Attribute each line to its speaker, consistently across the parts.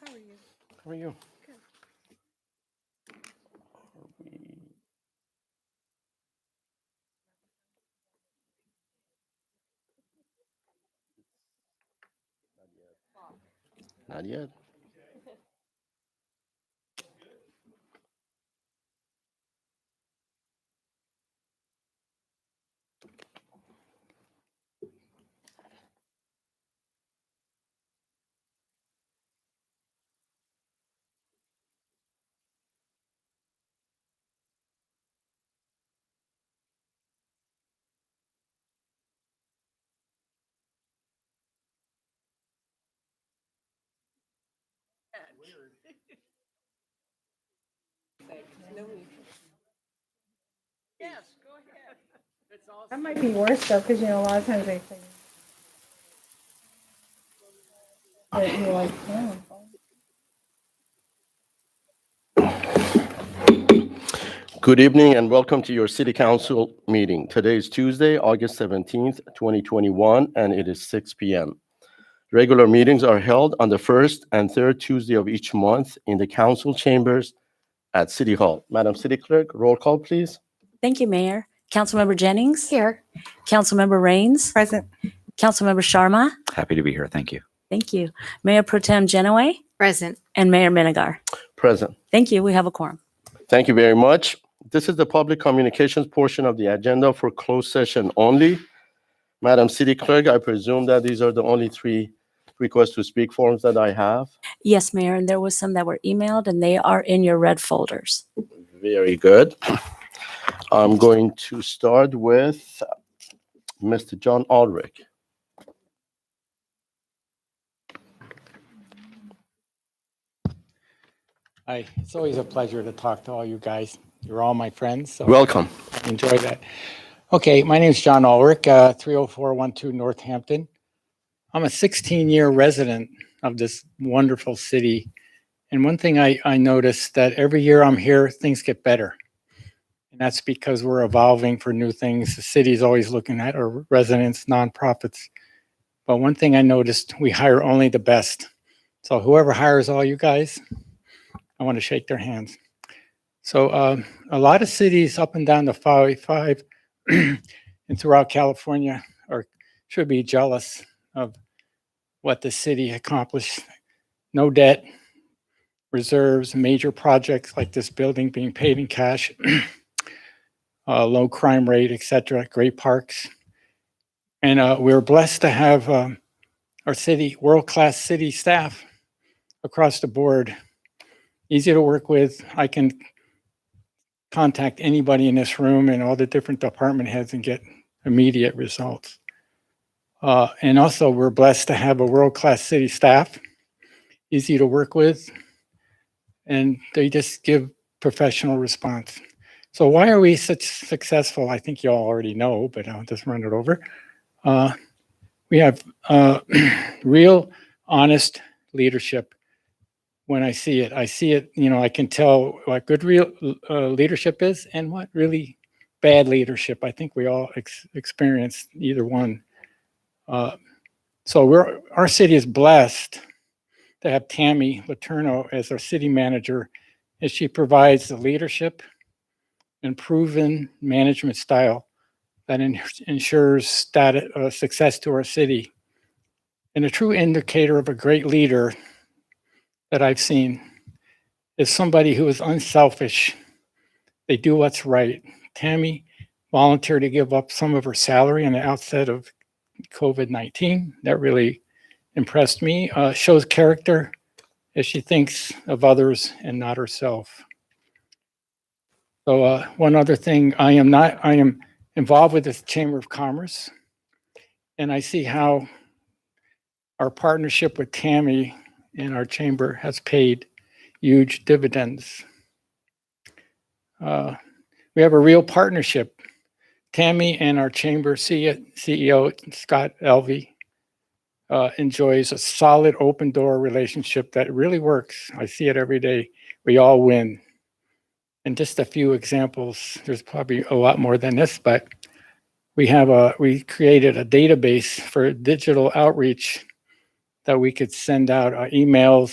Speaker 1: How are you?
Speaker 2: How are you?
Speaker 1: Good.
Speaker 2: Not yet.
Speaker 1: Yes, go ahead.
Speaker 3: That might be worse though, because a lot of times they say that you're like, oh.
Speaker 2: Good evening and welcome to your City Council meeting. Today is Tuesday, August 17th, 2021, and it is 6 p.m. Regular meetings are held on the first and third Tuesday of each month in the council chambers at City Hall. Madam City Clerk, roll call, please.
Speaker 4: Thank you, Mayor. Councilmember Jennings.
Speaker 1: Here.
Speaker 4: Councilmember Rains.
Speaker 3: Present.
Speaker 4: Councilmember Sharma.
Speaker 5: Happy to be here. Thank you.
Speaker 4: Thank you. Mayor Pro Tem Genoway
Speaker 1: Present.
Speaker 4: and Mayor Minigar.
Speaker 2: Present.
Speaker 4: Thank you. We have a quorum.
Speaker 2: Thank you very much. This is the public communications portion of the agenda for closed session only. Madam City Clerk, I presume that these are the only three request to speak forms that I have.
Speaker 4: Yes, Mayor, and there was some that were emailed and they are in your red folders.
Speaker 2: Very good. I'm going to start with Mr. John Ulrich.
Speaker 6: Hi, it's always a pleasure to talk to all you guys. You're all my friends, so
Speaker 2: Welcome.
Speaker 6: I enjoy that. Okay, my name's John Ulrich, 30412 Northampton. I'm a 16-year resident of this wonderful city. And one thing I noticed that every year I'm here, things get better. And that's because we're evolving for new things. The city's always looking at our residents, nonprofits. But one thing I noticed, we hire only the best. So whoever hires all you guys, I want to shake their hands. So a lot of cities up and down the 5 and throughout California should be jealous of what the city accomplished. No debt, reserves, major projects like this building being paid in cash, low crime rate, etc., great parks. And we're blessed to have our city, world-class city staff across the board. Easy to work with. I can contact anybody in this room and all the different department heads and get immediate results. And also we're blessed to have a world-class city staff, easy to work with, and they just give professional response. So why are we such successful? I think you all already know, but I'll just run it over. We have real, honest leadership. When I see it, I can tell what good real leadership is and what really bad leadership. I think we all experience either one. So our city is blessed to have Tammy Letourneau as our city manager, as she provides the leadership and proven management style that ensures success to our city. And a true indicator of a great leader that I've seen is somebody who is unselfish. They do what's right. Tammy volunteered to give up some of her salary on the outset of COVID-19. That really impressed me. Shows character as she thinks of others and not herself. So one other thing, I am involved with the Chamber of Commerce, and I see how our partnership with Tammy and our chamber has paid huge dividends. We have a real partnership. Tammy and our chamber CEO, Scott Elvey, enjoys a solid open door relationship that really works. I see it every day. We all win. And just a few examples, there's probably a lot more than this, but we created a database for digital outreach that we could send out email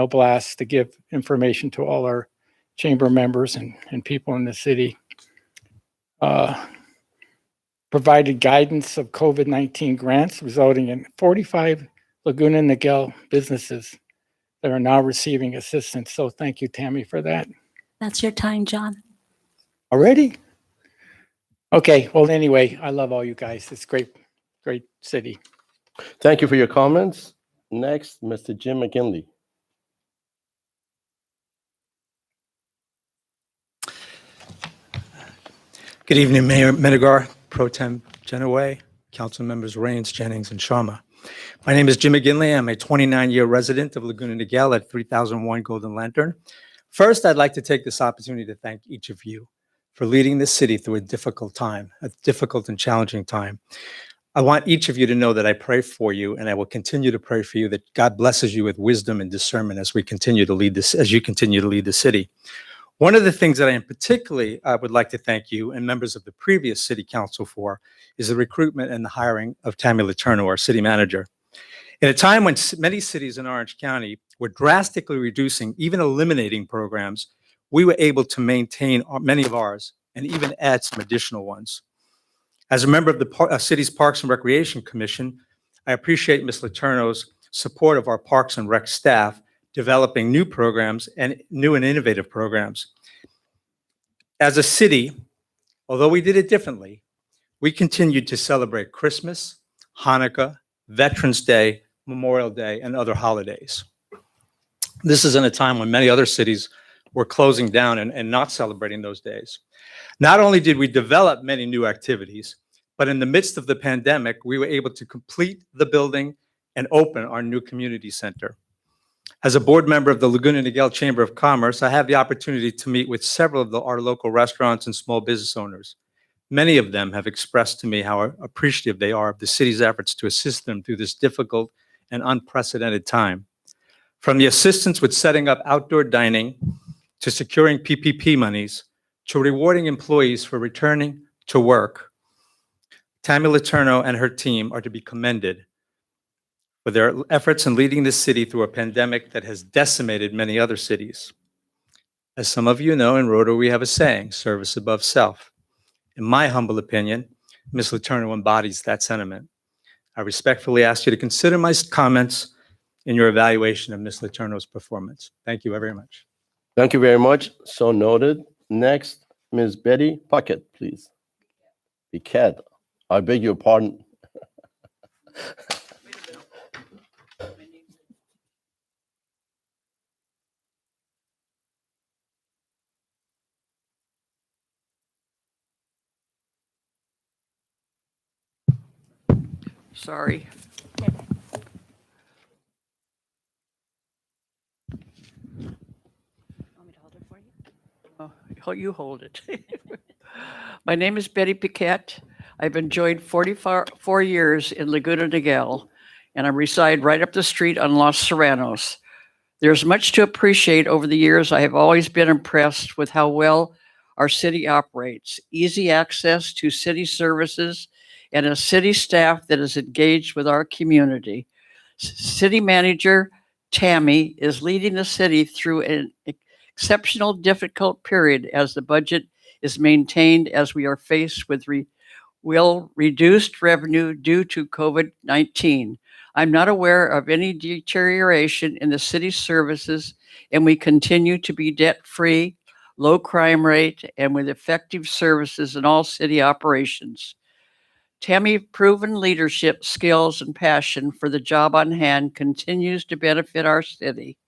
Speaker 6: blasts to give information to all our chamber members and people in the city. Provided guidance of COVID-19 grants, resulting in 45 Laguna Niguel businesses that are now receiving assistance. So thank you, Tammy, for that.
Speaker 4: That's your time, John.
Speaker 6: Already? Okay, well, anyway, I love all you guys. It's great city.
Speaker 2: Thank you for your comments. Next, Mr. Jim McKinley.
Speaker 1: Good evening, Mayor Menegar, Pro Tem Genoway, Council Members Rains, Jennings, and Sharma. My name is Jim McGinley. I'm a 29-year resident of Laguna Niguel at 3001 Golden Lantern. First, I'd like to take this opportunity to thank each of you for leading this city through a difficult and challenging time. I want each of you to know that I pray for you, and I will continue to pray for you that God blesses you with wisdom and discernment as you continue to lead the city. One of the things that I would like to thank you and members of the previous city council for is the recruitment and the hiring of Tammy Letourneau, our city manager. In a time when many cities in Orange County were drastically reducing, even eliminating programs, we were able to maintain many of ours and even add some additional ones. As a member of the city's Parks and Recreation Commission, I appreciate Ms. Letourneau's support of our Parks and Rec staff, developing new programs and new and innovative programs. As a city, although we did it differently, we continued to celebrate Christmas, Hanukkah, Veterans Day, Memorial Day, and other holidays. This is in a time when many other cities were closing down and not celebrating those days. Not only did we develop many new activities, but in the midst of the pandemic, we were able to complete the building and open our new community center. As a board member of the Laguna Niguel Chamber of Commerce, I have the opportunity to meet with several of our local restaurants and small business owners. Many of them have expressed to me how appreciative they are of the city's efforts to assist them through this difficult and unprecedented time. From the assistance with setting up outdoor dining, to securing PPP monies, to rewarding employees for returning to work, Tammy Letourneau and her team are to be commended for their efforts in leading this city through a pandemic that has decimated many other cities. As some of you know, in Rotary we have a saying, service above self. In my humble opinion, Ms. Letourneau embodies that sentiment. I respectfully ask you to consider my comments in your evaluation of Ms. Letourneau's performance. Thank you very much.
Speaker 2: Thank you very much. So noted. Next, Ms. Betty Puckett, please. Piquet. I beg your pardon.
Speaker 5: Sorry. Oh, you hold it. My name is Betty Piquet. I've enjoyed 44 years in Laguna Niguel, and I reside right up the street on Los Serranos. There's much to appreciate over the years. I have always been impressed with how well our city operates, easy access to city services, and a city staff that is engaged with our community. City Manager Tammy is leading the city through an exceptional difficult period as the budget is maintained as we are faced with reduced revenue due to COVID-19. I'm not aware of any deterioration in the city's services, and we continue to be debt-free, low crime rate, and with effective services in all city operations. Tammy's proven leadership skills and passion for the job on hand continues to benefit our city.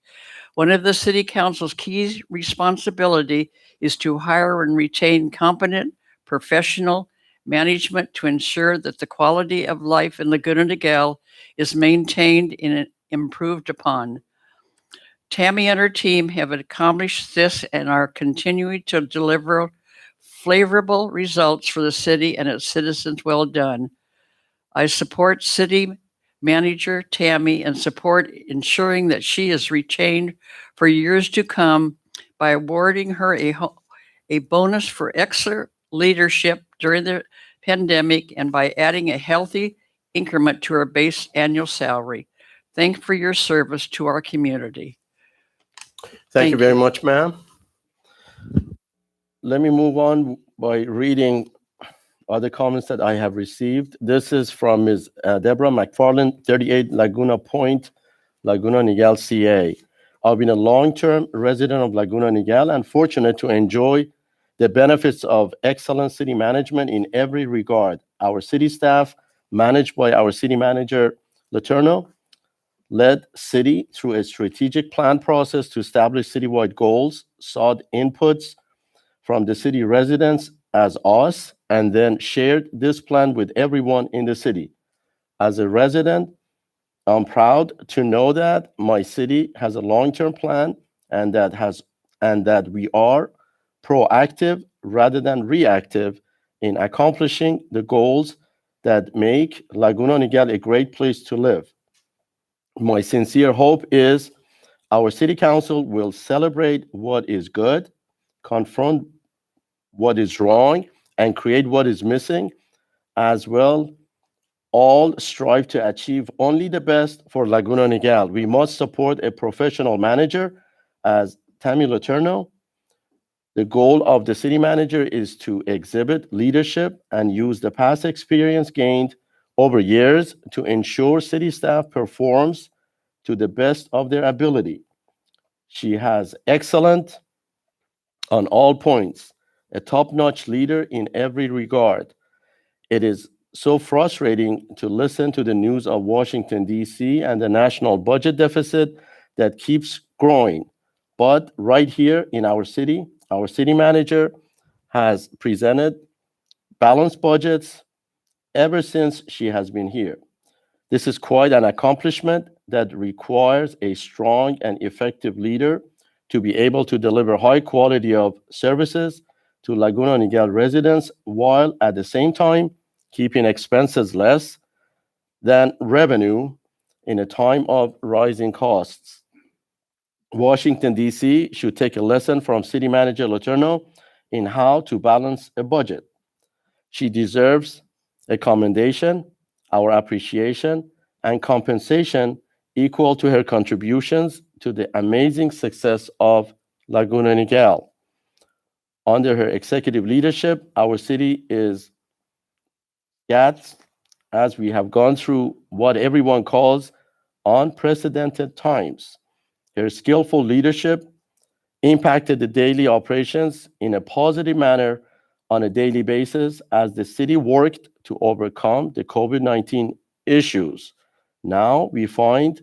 Speaker 5: One of the City Council's key responsibility is to hire and retain competent, professional management to ensure that the quality of life in Laguna Niguel is maintained and improved upon. Tammy and her team have accomplished this and are continuing to deliver favorable results for the city and its citizens. Well done. I support City Manager Tammy and support ensuring that she is retained for years to come by awarding her a bonus for excellent leadership during the pandemic and by adding a healthy increment to her base annual salary. Thank for your service to our community.
Speaker 2: Thank you
Speaker 5: Thank
Speaker 2: very
Speaker 5: you.
Speaker 2: much, ma'am. Let me move on by reading other comments that I have received. This is from Ms. Deborah McFarland, 38 Laguna Point, Laguna Niguel, CA. I've been a long-term resident of Laguna Niguel and fortunate to enjoy the benefits of excellent city management in every regard. Our city staff, managed by our city manager, Letourneau, led city through a strategic plan process to establish citywide goals, sought inputs from the city residents as us, and then shared this plan with everyone in the city. As a resident, I'm proud to know that my city has a long-term plan and that we are proactive rather than reactive in accomplishing the goals that make Laguna Niguel a great place to live. My sincere hope is our city council will celebrate what is good, confront what is wrong, and create what is missing, as well all strive to achieve only the best for Laguna Niguel. We must support a professional manager as Tammy Letourneau. The goal of the city manager is to exhibit leadership and use the past experience gained over years to ensure city staff performs to the best of their ability. She has excellent on all points, a top-notch leader in every regard. It is so frustrating to listen to the news of Washington, D.C. and the national budget deficit that keeps growing. But right here in our city manager has presented balanced budgets ever since she has been here. This is quite an accomplishment that requires a strong and effective leader to be able to deliver high quality of services to Laguna Niguel residents while at the same time keeping expenses less than revenue in a time of rising costs. Washington, D.C. should take a lesson from City Manager Letourneau in how to balance a budget. She deserves a commendation, our appreciation, and compensation equal to her contributions to the amazing success of Laguna Niguel. Under her executive leadership, our city is at, as we have gone through what everyone calls unprecedented times. Her skillful leadership impacted the daily operations in a positive manner on a daily basis as the city worked to overcome the COVID-19 issues. Now we find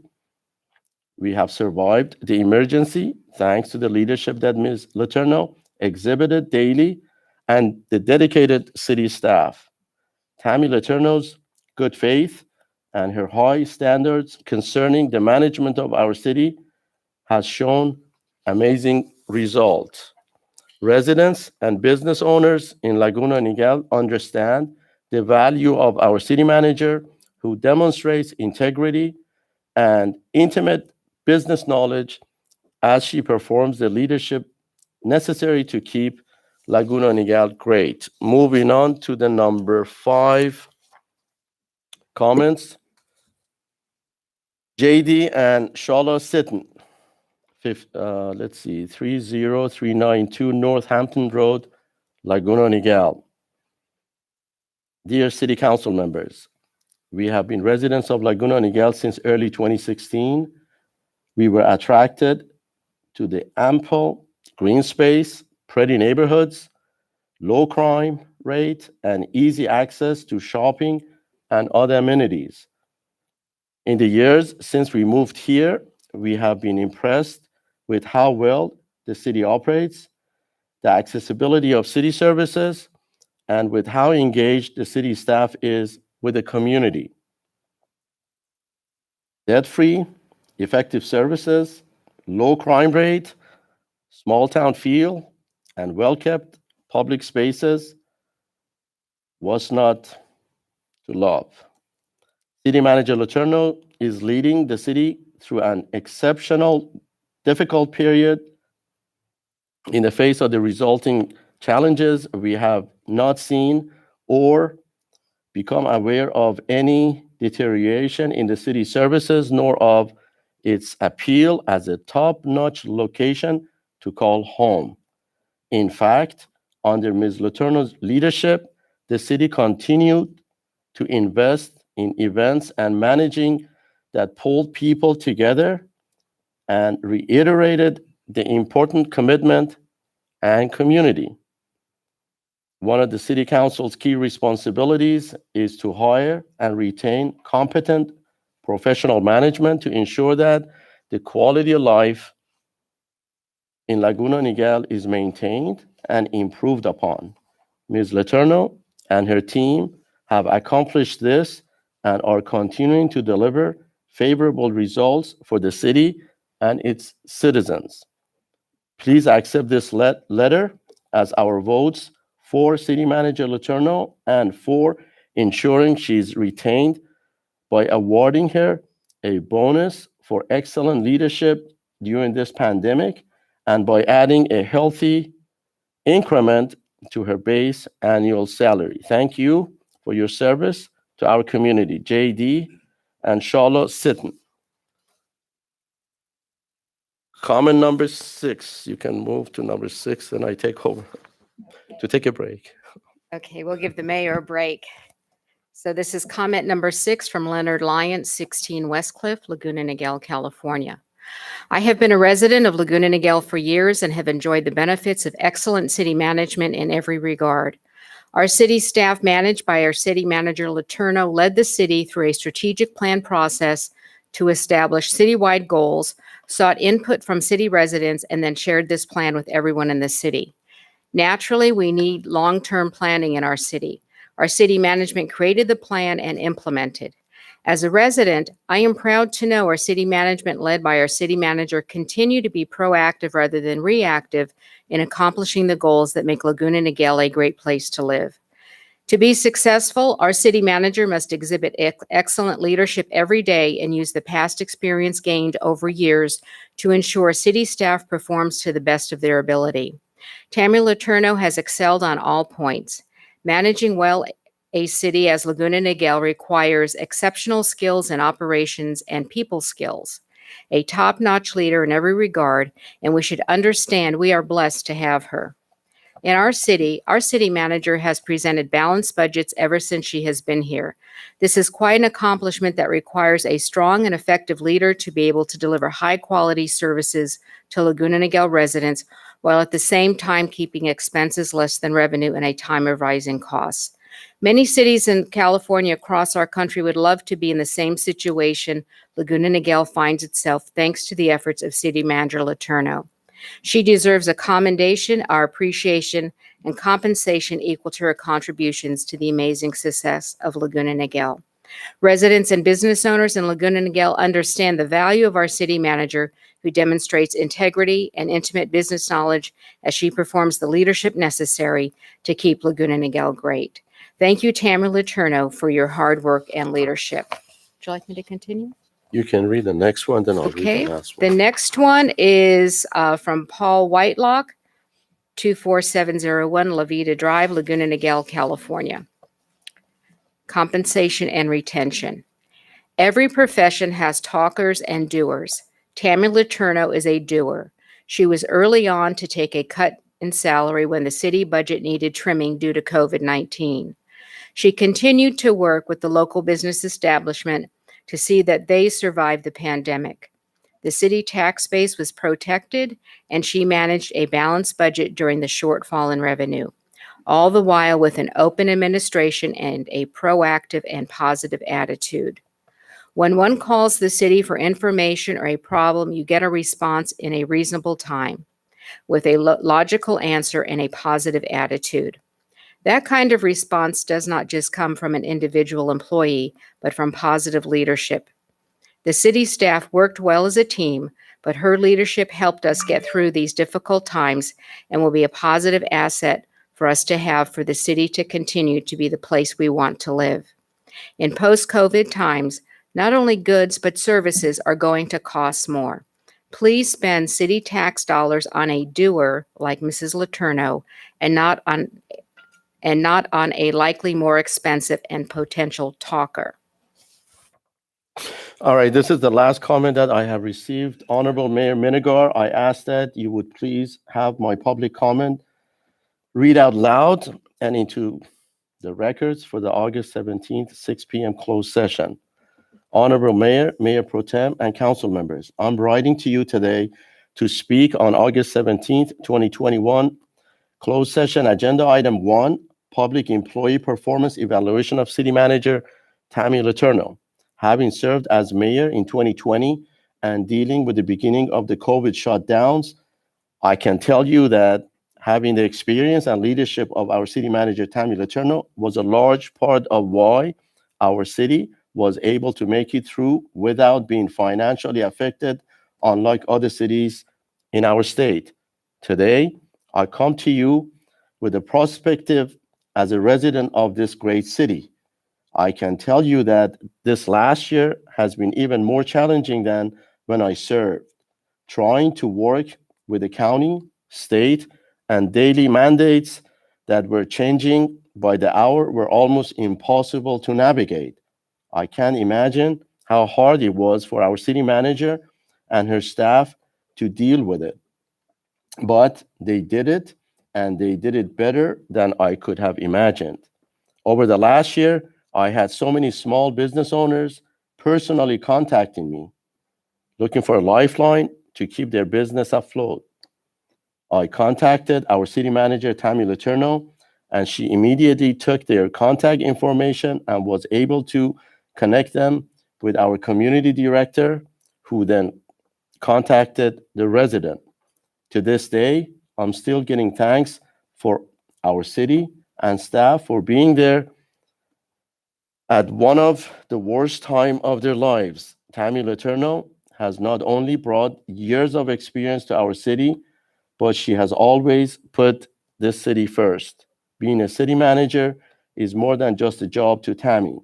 Speaker 2: we have survived the emergency thanks to the leadership that Ms. Letourneau exhibited daily and the dedicated city staff. Tammy Letourneau's good faith and her high standards concerning the management of our city has shown amazing results. Residents and business owners in Laguna Niguel understand the value of our city manager who demonstrates integrity and intimate business knowledge as she performs the leadership necessary to keep Laguna Niguel great. Moving on to the number 5 comments. JD and Shala Sitton, 30392 Northampton Road, Laguna Niguel. Dear City Council members, we have been residents of Laguna Niguel since early 2016. We were attracted to the ample green space, pretty neighborhoods, low crime rate, and easy access to shopping and other amenities. In the years since we moved here, we have been impressed with how well the city operates, the accessibility of city services, and with how engaged the city staff is with the community. Debt-free, effective services, low crime rate, small town feel, and well-kept public spaces was not to love. City Manager Letourneau is leading the city through an exceptional, difficult period. In the face of the resulting challenges, we have not seen or become aware of any deterioration in the city services, nor of its appeal as a top-notch location to call home. In fact, under Ms. Letourneau's leadership, the city continued to invest in events and managing that pulled people together and reiterated the important commitment and community. One of the City Council's key responsibilities is to hire and retain competent professional management to ensure that the quality of life in Laguna Niguel is maintained and improved upon. Ms. Letourneau and her team have accomplished this and are continuing to deliver favorable results for the city and its citizens. Please accept this letter as our votes for City Manager Letourneau and for ensuring she's retained by awarding her a bonus for excellent leadership during this pandemic and by adding a healthy increment to her base annual salary. Thank you for your service to our community. JD and Charlotte Sitton. Comment number 6. You can move to number 6 and I take over to take a break.
Speaker 7: Okay, we'll give the mayor a break. So this is comment number 6 from Leonard Lyons, 16 Westcliff, Laguna Niguel, California. I have been a resident of Laguna Niguel for years and have enjoyed the benefits of excellent city management in every regard. Our city staff, managed by our city manager Letourneau, led the city through a strategic plan process to establish citywide goals, sought input from city residents, and then shared this plan with everyone in the city. Naturally, we need long-term planning in our city. Our city management created the plan and implemented. As a resident, I am proud to know our city management, led by our city manager, continue to be proactive rather than reactive in accomplishing the goals that make Laguna Niguel a great place to live. To be successful, our city manager must exhibit excellent leadership every day and use the past experience gained over years to ensure city staff performs to the best of their ability. Tammy Letourneau has excelled on all points. Managing well a city as Laguna Niguel requires exceptional skills in operations and people skills, a top-notch leader in every regard, and we should understand we are blessed to have her. In our city manager has presented balanced budgets ever since she has been here. This is quite an accomplishment that requires a strong and effective leader to be able to deliver high-quality services to Laguna Niguel residents while at the same time keeping expenses less than revenue in a time of rising costs. Many cities in California across our country would love to be in the same situation Laguna Niguel finds itself thanks to the efforts of City Manager Letourneau. She deserves a commendation, our appreciation, and compensation equal to her contributions to the amazing success of Laguna Niguel. Residents and business owners in Laguna Niguel understand the value of our city manager, who demonstrates integrity and intimate business knowledge as she performs the leadership necessary to keep Laguna Niguel great. Thank you, Tammy Letourneau, for your hard work and leadership. Would you like me to continue?
Speaker 2: You can read the next one, then I'll
Speaker 7: Okay.
Speaker 2: read the last
Speaker 7: The
Speaker 2: one.
Speaker 7: next one is from Paul Whitelock, 24701 La Vida Drive, Laguna Niguel, California. Compensation and retention. Every profession has talkers and doers. Tammy Letourneau is a doer. She was early on to take a cut in salary when the city budget needed trimming due to COVID-19. She continued to work with the local business establishment to see that they survived the pandemic. The city tax base was protected, and she managed a balanced budget during the shortfall in revenue, all the while with an open administration and a proactive and positive attitude. When one calls the city for information or a problem, you get a response in a reasonable time with a logical answer and a positive attitude. That kind of response does not just come from an individual employee, but from positive leadership. The city staff worked well as a team, but her leadership helped us get through these difficult times and will be a positive asset for us to have for the city to continue to be the place we want to live. In post-COVID times, not only goods but services are going to cost more. Please spend city tax dollars on a doer like Mrs. Letourneau and not on a likely more expensive and potential talker.
Speaker 2: All right, this is the last comment that I have received. Honorable Mayor Minigar, I ask that you would please have my public comment read out loud and into the records for the August 17th, 6 p.m. closed session. Honorable Mayor, Mayor Pro Tem, and council members, I'm writing to you today to speak on August 17th, 2021, closed session agenda item 1, public employee performance evaluation of city manager Tammy Letourneau. Having served as mayor in 2020 and dealing with the beginning of the COVID shutdowns, I can tell you that having the experience and leadership of our city manager Tammy Letourneau was a large part of why our city was able to make it through without being financially affected, unlike other cities in our state. Today, I come to you with a perspective as a resident of this great city. I can tell you that this last year has been even more challenging than when I served. Trying to work with the county, state, and daily mandates that were changing by the hour were almost impossible to navigate. I can't imagine how hard it was for our city manager and her staff to deal with it. But they did it, and they did it better than I could have imagined. Over the last year, I had so many small business owners personally contacting me, looking for a lifeline to keep their business afloat. I contacted our city manager, Tammy Letourneau, and she immediately took their contact information and was able to connect them with our community director, who then contacted the resident. To this day, I'm still getting thanks for our city and staff for being there at one of the worst time of their lives. Tammy Letourneau has not only brought years of experience to our city, but she has always put this city first. Being a city manager is more than just a job to Tammy.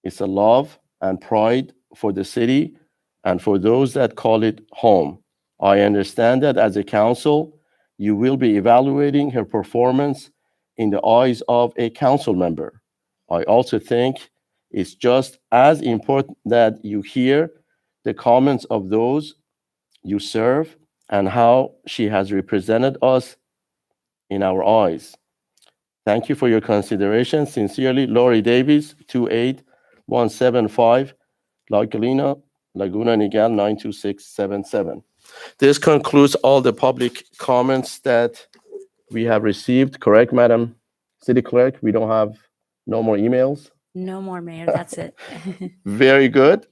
Speaker 2: It's a love and pride for the city and for those that call it home. I understand that as a council, you will be evaluating her performance in the eyes of a council member. I also think it's just as important that you hear the comments of those you serve and how she has represented us in our eyes. Thank you for your consideration. Sincerely, Lori Davies, 28175 La Galena, Laguna Niguel, 92677. This concludes all the public comments that we have received, correct, Madam City Clerk? We don't have no more emails?
Speaker 4: No more, Mayor. That's it.
Speaker 2: Very good.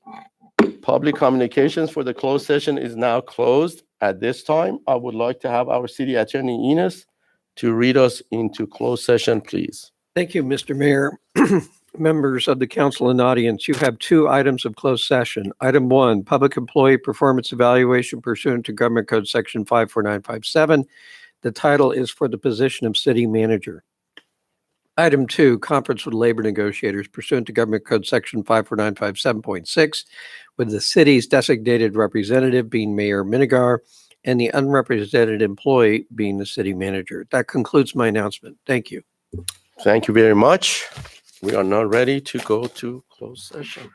Speaker 2: Public communications for the closed session is now closed. At this time, I would like to have our City Attorney Enos to read us into closed session, please.
Speaker 8: Thank you, Mr. Mayor. Members of the council and audience, you have 2 items of closed session. Item 1, public employee performance evaluation pursuant to Government Code Section 54957. The title is for the position of city manager. Item 2, conference with labor negotiators pursuant to Government Code Section 54957.6, with the city's designated representative being Mayor Minigar and the unrepresented employee being the city manager. That concludes my announcement. Thank you.
Speaker 2: Thank you very much. We are now ready to go to closed session.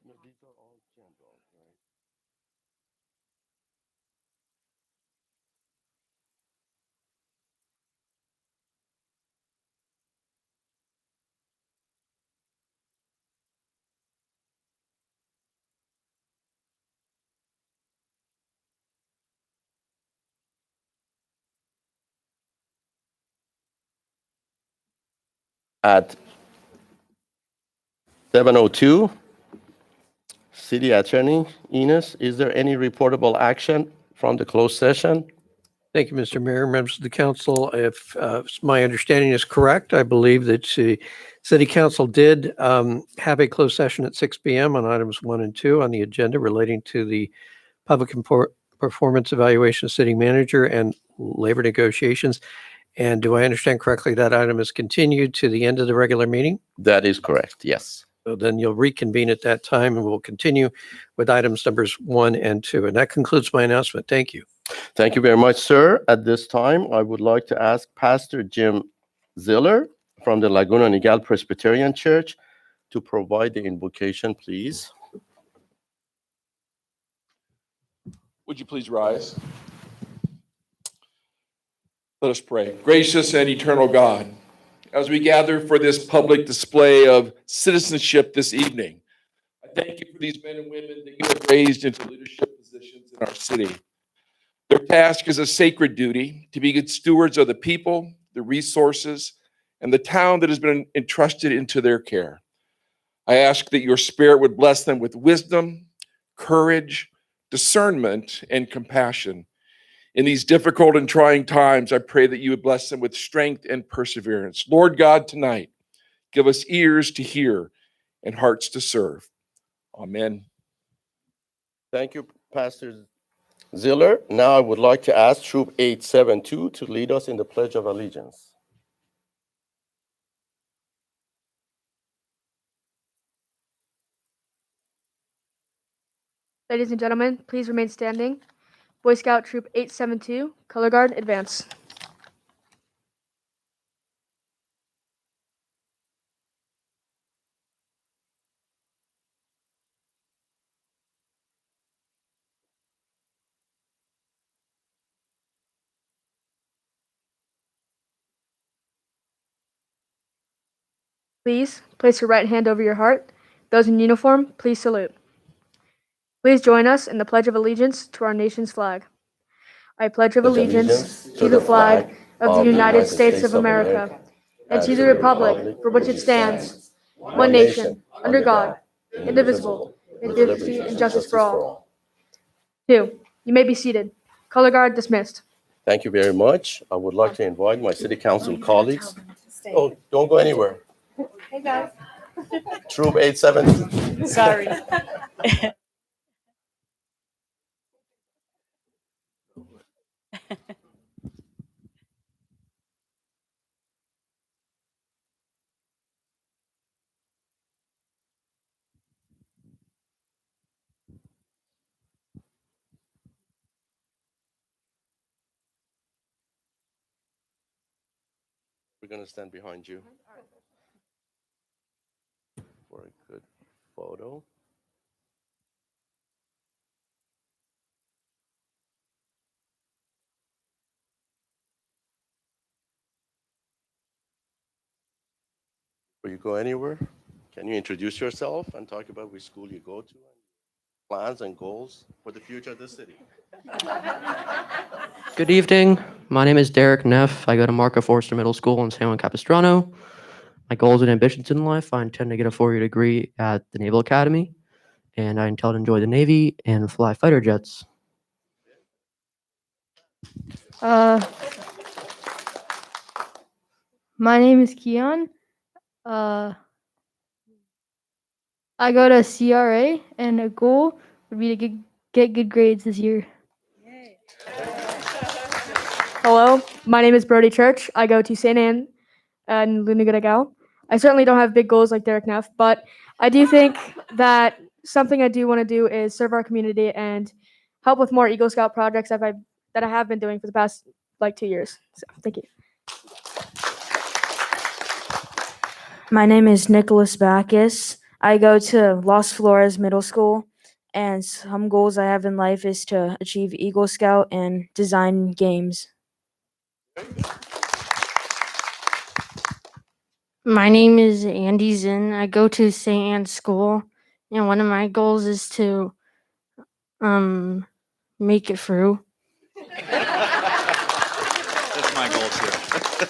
Speaker 2: No, these are all general, right? At 7:02, City Attorney Enos, is there any reportable action from the closed session?
Speaker 8: Thank you, Mr. Mayor, members of the council. If my understanding is correct, I believe that the city council did have a closed session at 6 PM on items 1 and 2 on the agenda relating to the public performance evaluation of city manager and labor negotiations. And do I understand correctly that item is continued to the end of the regular meeting?
Speaker 2: That is correct, yes.
Speaker 8: So then you'll reconvene at that time and we'll continue with items numbers 1 and 2. And that concludes my announcement. Thank you.
Speaker 2: Thank you very much, sir. At this time, I would like to ask Pastor Jim Ziller from the Laguna Niguel Presbyterian Church to provide the invocation, please.
Speaker 9: Would you please rise? Let us pray. Gracious and eternal God, as we gather for this public display of citizenship this evening, I thank you for these men and women that you have raised into leadership positions in our city. Their task is a sacred duty to be good stewards of the people, the resources, and the town that has been entrusted into their care. I ask that your Spirit would bless them with wisdom, courage, discernment, and compassion. In these difficult and trying times, I pray that you would bless them with strength and perseverance. Lord God, tonight, give us ears to hear and hearts to serve. Amen.
Speaker 2: Thank you, Pastor Ziller. Now I would like to ask Troop 872 to lead us in the Pledge of Allegiance.
Speaker 10: Ladies and gentlemen, please remain standing. Boy Scout Troop 872, Color Guard, advance. Please place your right hand over your heart. Those in uniform, please salute. Please join us in the Pledge of Allegiance to our nation's flag. I pledge allegiance to the flag of the United States of America and to the republic for which it stands, one nation, under God, indivisible, with liberty and justice for all. 2. You may be seated. Color Guard dismissed.
Speaker 2: Thank you very much. I would like to invite my City Council colleagues. Oh, don't go anywhere.
Speaker 3: Hey, guys.
Speaker 2: Troop 872.
Speaker 4: Sorry.
Speaker 2: We're going to stand behind you for a good photo. Before you go anywhere, can you introduce yourself and talk about which school you go to and plans and goals for the future of the city?
Speaker 11: Good evening. My name is Derek Neff. I go to Marco Forster Middle School in San Juan Capistrano. My goals and ambitions in life, I intend to get a 4-year degree at the Naval Academy, and I intend to enjoy the Navy and fly fighter jets.
Speaker 10: My name is Keon. I go to CRA, and a goal would be to get good grades this year. Hello, my name is Brody Church. I go to St. Anne in Laguna Niguel. I certainly don't have big goals like Derek Neff, but I do think that something I do want to do is serve our community and help with more Eagle Scout projects that I have been doing for the past 2 years. So, thank you.
Speaker 12: My name is Nicholas Backus.
Speaker 10: I go to Los Flores Middle School, and some goals I have in life is to achieve Eagle Scout and design games.
Speaker 12: My name is Andy Zinn. I go to St. Anne's School, and one of my goals is to make it through.
Speaker 13: That's my goal too.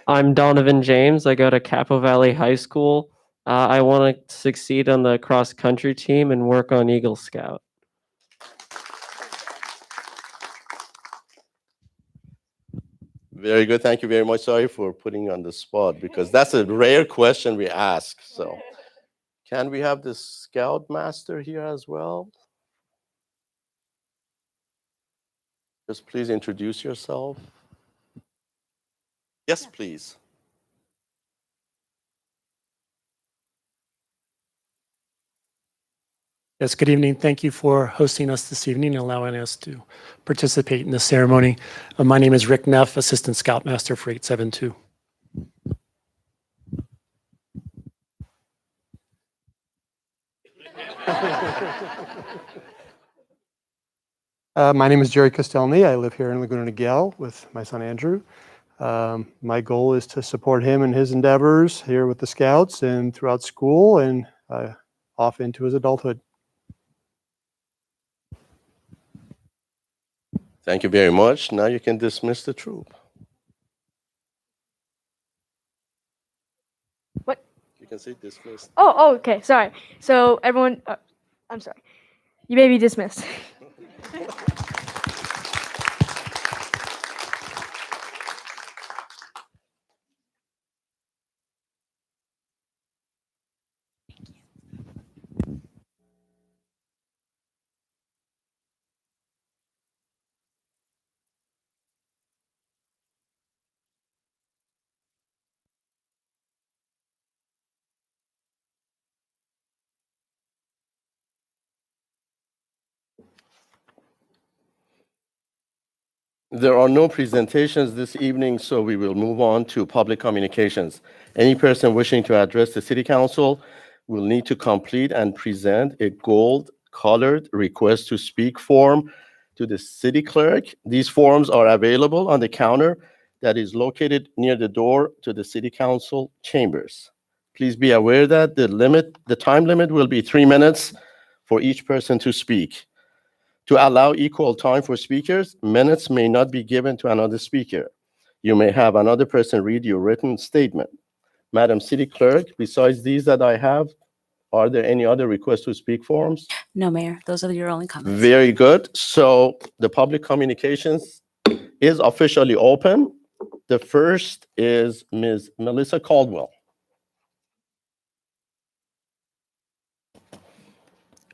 Speaker 14: I'm Donovan James. I go to Capo Valley High School. I want to succeed on the cross country team and work on Eagle Scout.
Speaker 2: Very good. Thank you very much. Sorry for putting you on the spot because that's a rare question we ask. So can we have the Scout Master here as well? Just please introduce yourself. Yes, please.
Speaker 15: Yes, good evening. Thank you for hosting us this evening and allowing us to participate in the ceremony. My name is Rick Neff, Assistant Scoutmaster for 872.
Speaker 16: My name is Jerry Castelny. I live here in Laguna Niguel with my son Andrew. My goal is to support him in his endeavors here with the Scouts and throughout school and off into his adulthood.
Speaker 2: Thank you very much. Now you can dismiss the troop.
Speaker 10: What?
Speaker 2: You can say dismissed.
Speaker 10: Oh, okay. Sorry. So everyone, I'm sorry. You may be dismissed.
Speaker 2: There are no presentations this evening, so we will move on to public communications. Any person wishing to address the City Council will need to complete and present a gold-colored request to speak form to the city clerk. These forms are available on the counter that is located near the door to the City Council chambers. Please be aware that the time limit will be 3 minutes for each person to speak. To allow equal time for speakers, minutes may not be given to another speaker. You may have another person read your written statement. Madam City Clerk, besides these that I have, are there any other requests to speak forms?
Speaker 4: No, Mayor, those are your only comments.
Speaker 2: Very good. So the public communications is officially open. The first is Ms. Melissa Caldwell.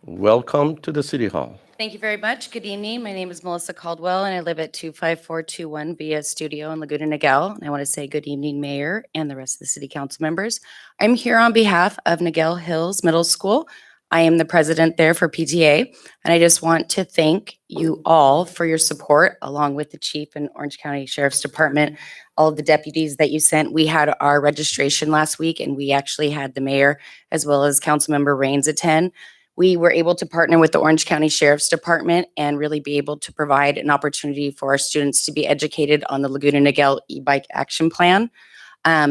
Speaker 2: Welcome to the City Hall.
Speaker 17: Thank you very much. Good evening. My name is Melissa Caldwell, and I live at 25421 Via Studio in Laguna Niguel. And I want to say good evening, Mayor, and the rest of the City Council members. I'm here on behalf of Niguel Hills Middle School. I am the president there for PTA, and I just want to thank you all for your support, along with the chief and Orange County Sheriff's Department, all of the deputies that you sent. We had our registration last week, and we actually had the mayor as well as Councilmember Raines attend. We were able to partner with the Orange County Sheriff's Department and really be able to provide an opportunity for our students to be educated on the Laguna Niguel e-bike action plan.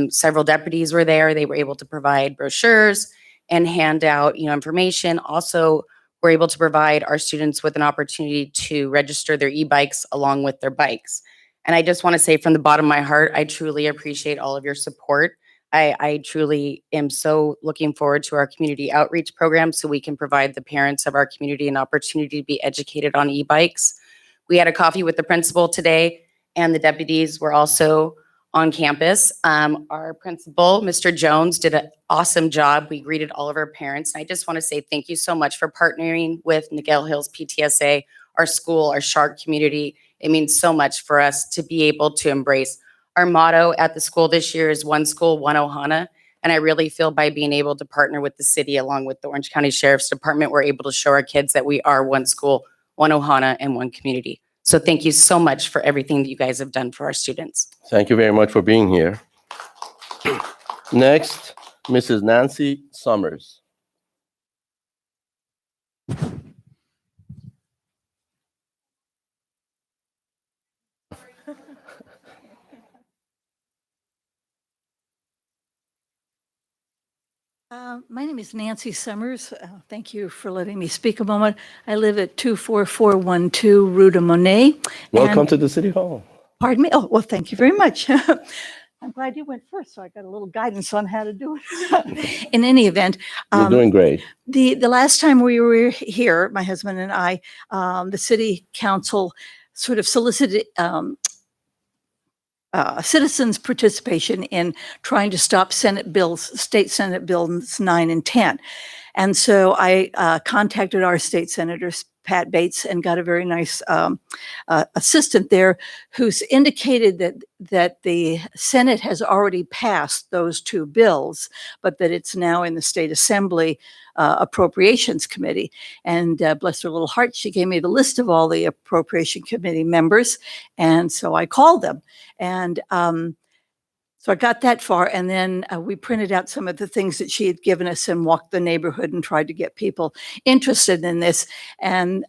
Speaker 17: Several deputies were there. They were able to provide brochures and hand out, information. Also, we're able to provide our students with an opportunity to register their e-bikes along with their bikes. And I just want to say from the bottom of my heart, I truly appreciate all of your support. I truly am so looking forward to our community outreach program so we can provide the parents of our community an opportunity to be educated on e-bikes. We had a coffee with the principal today, and the deputies were also on campus. Our principal, Mr. Jones, did an awesome job. We greeted all of our parents. And I just want to say thank you so much for partnering with Niguel Hills PTSA, our school, our Shark community. It means so much for us to be able to embrace. Our motto at the school this year is one school, one Ohana. And I really feel by being able to partner with the city along with the Orange County Sheriff's Department, we're able to show our kids that we are one school, one Ohana, and one community. So thank you so much for everything that you guys have done for our students.
Speaker 2: Thank you very much for being here. Next, Mrs. Nancy Summers.
Speaker 18: My name is Nancy Summers. Thank you for letting me speak a moment. I live at 24412 Rue de Monet.
Speaker 2: Welcome
Speaker 18: and-
Speaker 2: to the City Hall.
Speaker 18: Pardon me? Oh, well, thank you very much. I'm glad you went first, so I got a little guidance on how to do it. In any event,
Speaker 2: You're doing great.
Speaker 18: the last time we were here, my husband and I, the city council sort of solicited citizens' participation in trying to stop state Senate bills 9 and 10. And so I contacted our state senators, Pat Bates, and got a very nice assistant there who's indicated that the Senate has already passed those two bills, but that it's now in the State Assembly Appropriations Committee. And bless her little heart, she gave me the list of all the Appropriation Committee members. And so I called them. And so I got that far, and then we printed out some of the things that she had given us and walked the neighborhood and tried to get people interested in this. And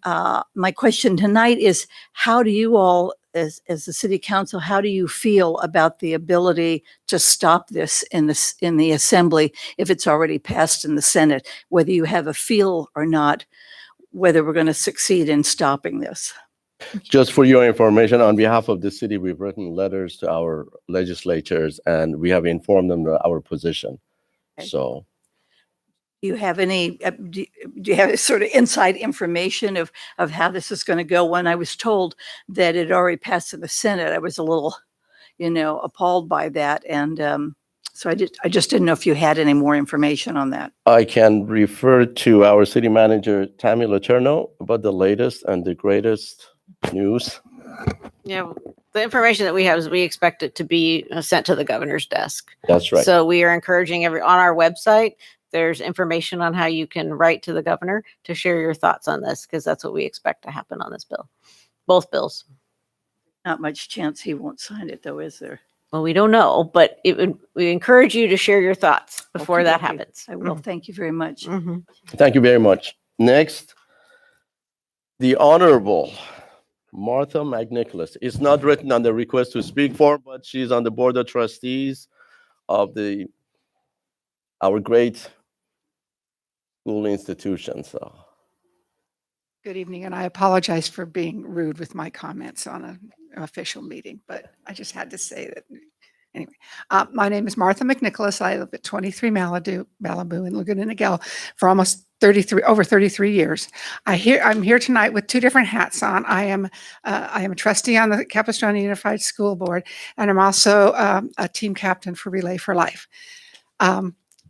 Speaker 18: my question tonight is, how do you all, as the city council, how do you feel about the ability to stop this in the assembly if it's already passed in the Senate, whether you have a feel or not, whether we're going to succeed in stopping this?
Speaker 2: Just for your information, on behalf of the city, we've written letters to our legislators and we have informed them of our position.
Speaker 18: Okay.
Speaker 2: So
Speaker 18: Do you have any, do you have sort of inside information of how this is going to go? When I was told that it already passed in the Senate, I was a little, appalled by that. And so I just didn't know if you had any more information on that.
Speaker 2: I can refer to our city manager, Tammy Letourneau, about the latest and the greatest news.
Speaker 19: Yeah, the information that we have is we expect it to be sent to the governor's desk.
Speaker 2: That's right.
Speaker 19: So we are encouraging on our website, there's information on how you can write to the governor to share your thoughts on this, because that's what we expect to happen on this bill, both bills.
Speaker 18: Not much chance he won't sign it, though, is there?
Speaker 19: Well, we don't know, but we encourage you to share your thoughts before that
Speaker 18: Okey-dokey.
Speaker 19: happens.
Speaker 18: I will. Thank you very much.
Speaker 19: Mhm.
Speaker 2: Thank you very much. Next, the Honorable Martha McNicholas. It's not written on the request to speak form, but she's on the Board of Trustees of our great school institution. So
Speaker 20: Good evening, and I apologize for being rude with my comments on an official meeting, but I just had to say that. Anyway, my name is Martha McNicholas. I live at 23 Malibu in Laguna Niguel for almost over 33 years. I'm here tonight with two different hats on. I am a trustee on the Capistrano Unified School Board, and I'm also a team captain for Relay for Life.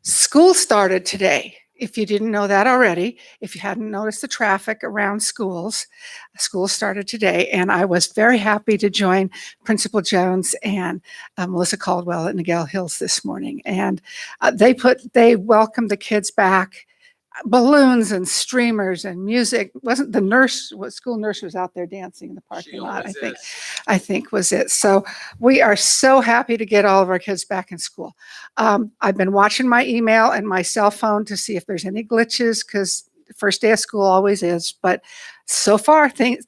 Speaker 20: School started today. If you didn't know that already, if you hadn't noticed the traffic around schools, school started today, and I was very happy to join Principal Jones and Melissa Caldwell at Niguel Hills this morning. And they welcomed the kids back. Balloons and streamers and music. Wasn't the school nurse was out there dancing in the parking lot, I think was it. So we are so happy to get all of our kids back in school. I've been watching my email and my cell phone to see if there's any glitches, because the first day of school always is, but so far things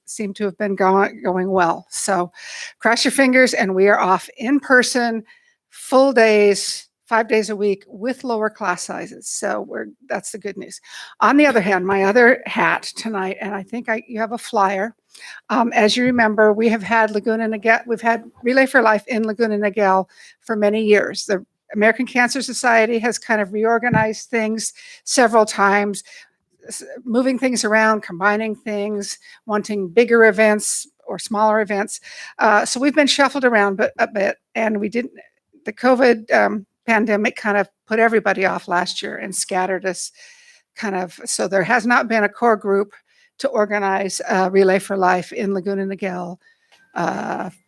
Speaker 20: seem to have been going well. So cross your fingers, and we are off in person, full days, 5 days a week with lower class sizes. So that's the good news. On the other hand, my other hat tonight, and I think you have a flyer. As you remember, we have had we've had Relay for Life in Laguna Niguel for many years. The American Cancer Society has kind of reorganized things several times, moving things around, combining things, wanting bigger events or smaller events. So we've been shuffled around a bit, and the COVID pandemic kind of put everybody off last year and scattered us so there has not been a core group to organize Relay for Life in Laguna Niguel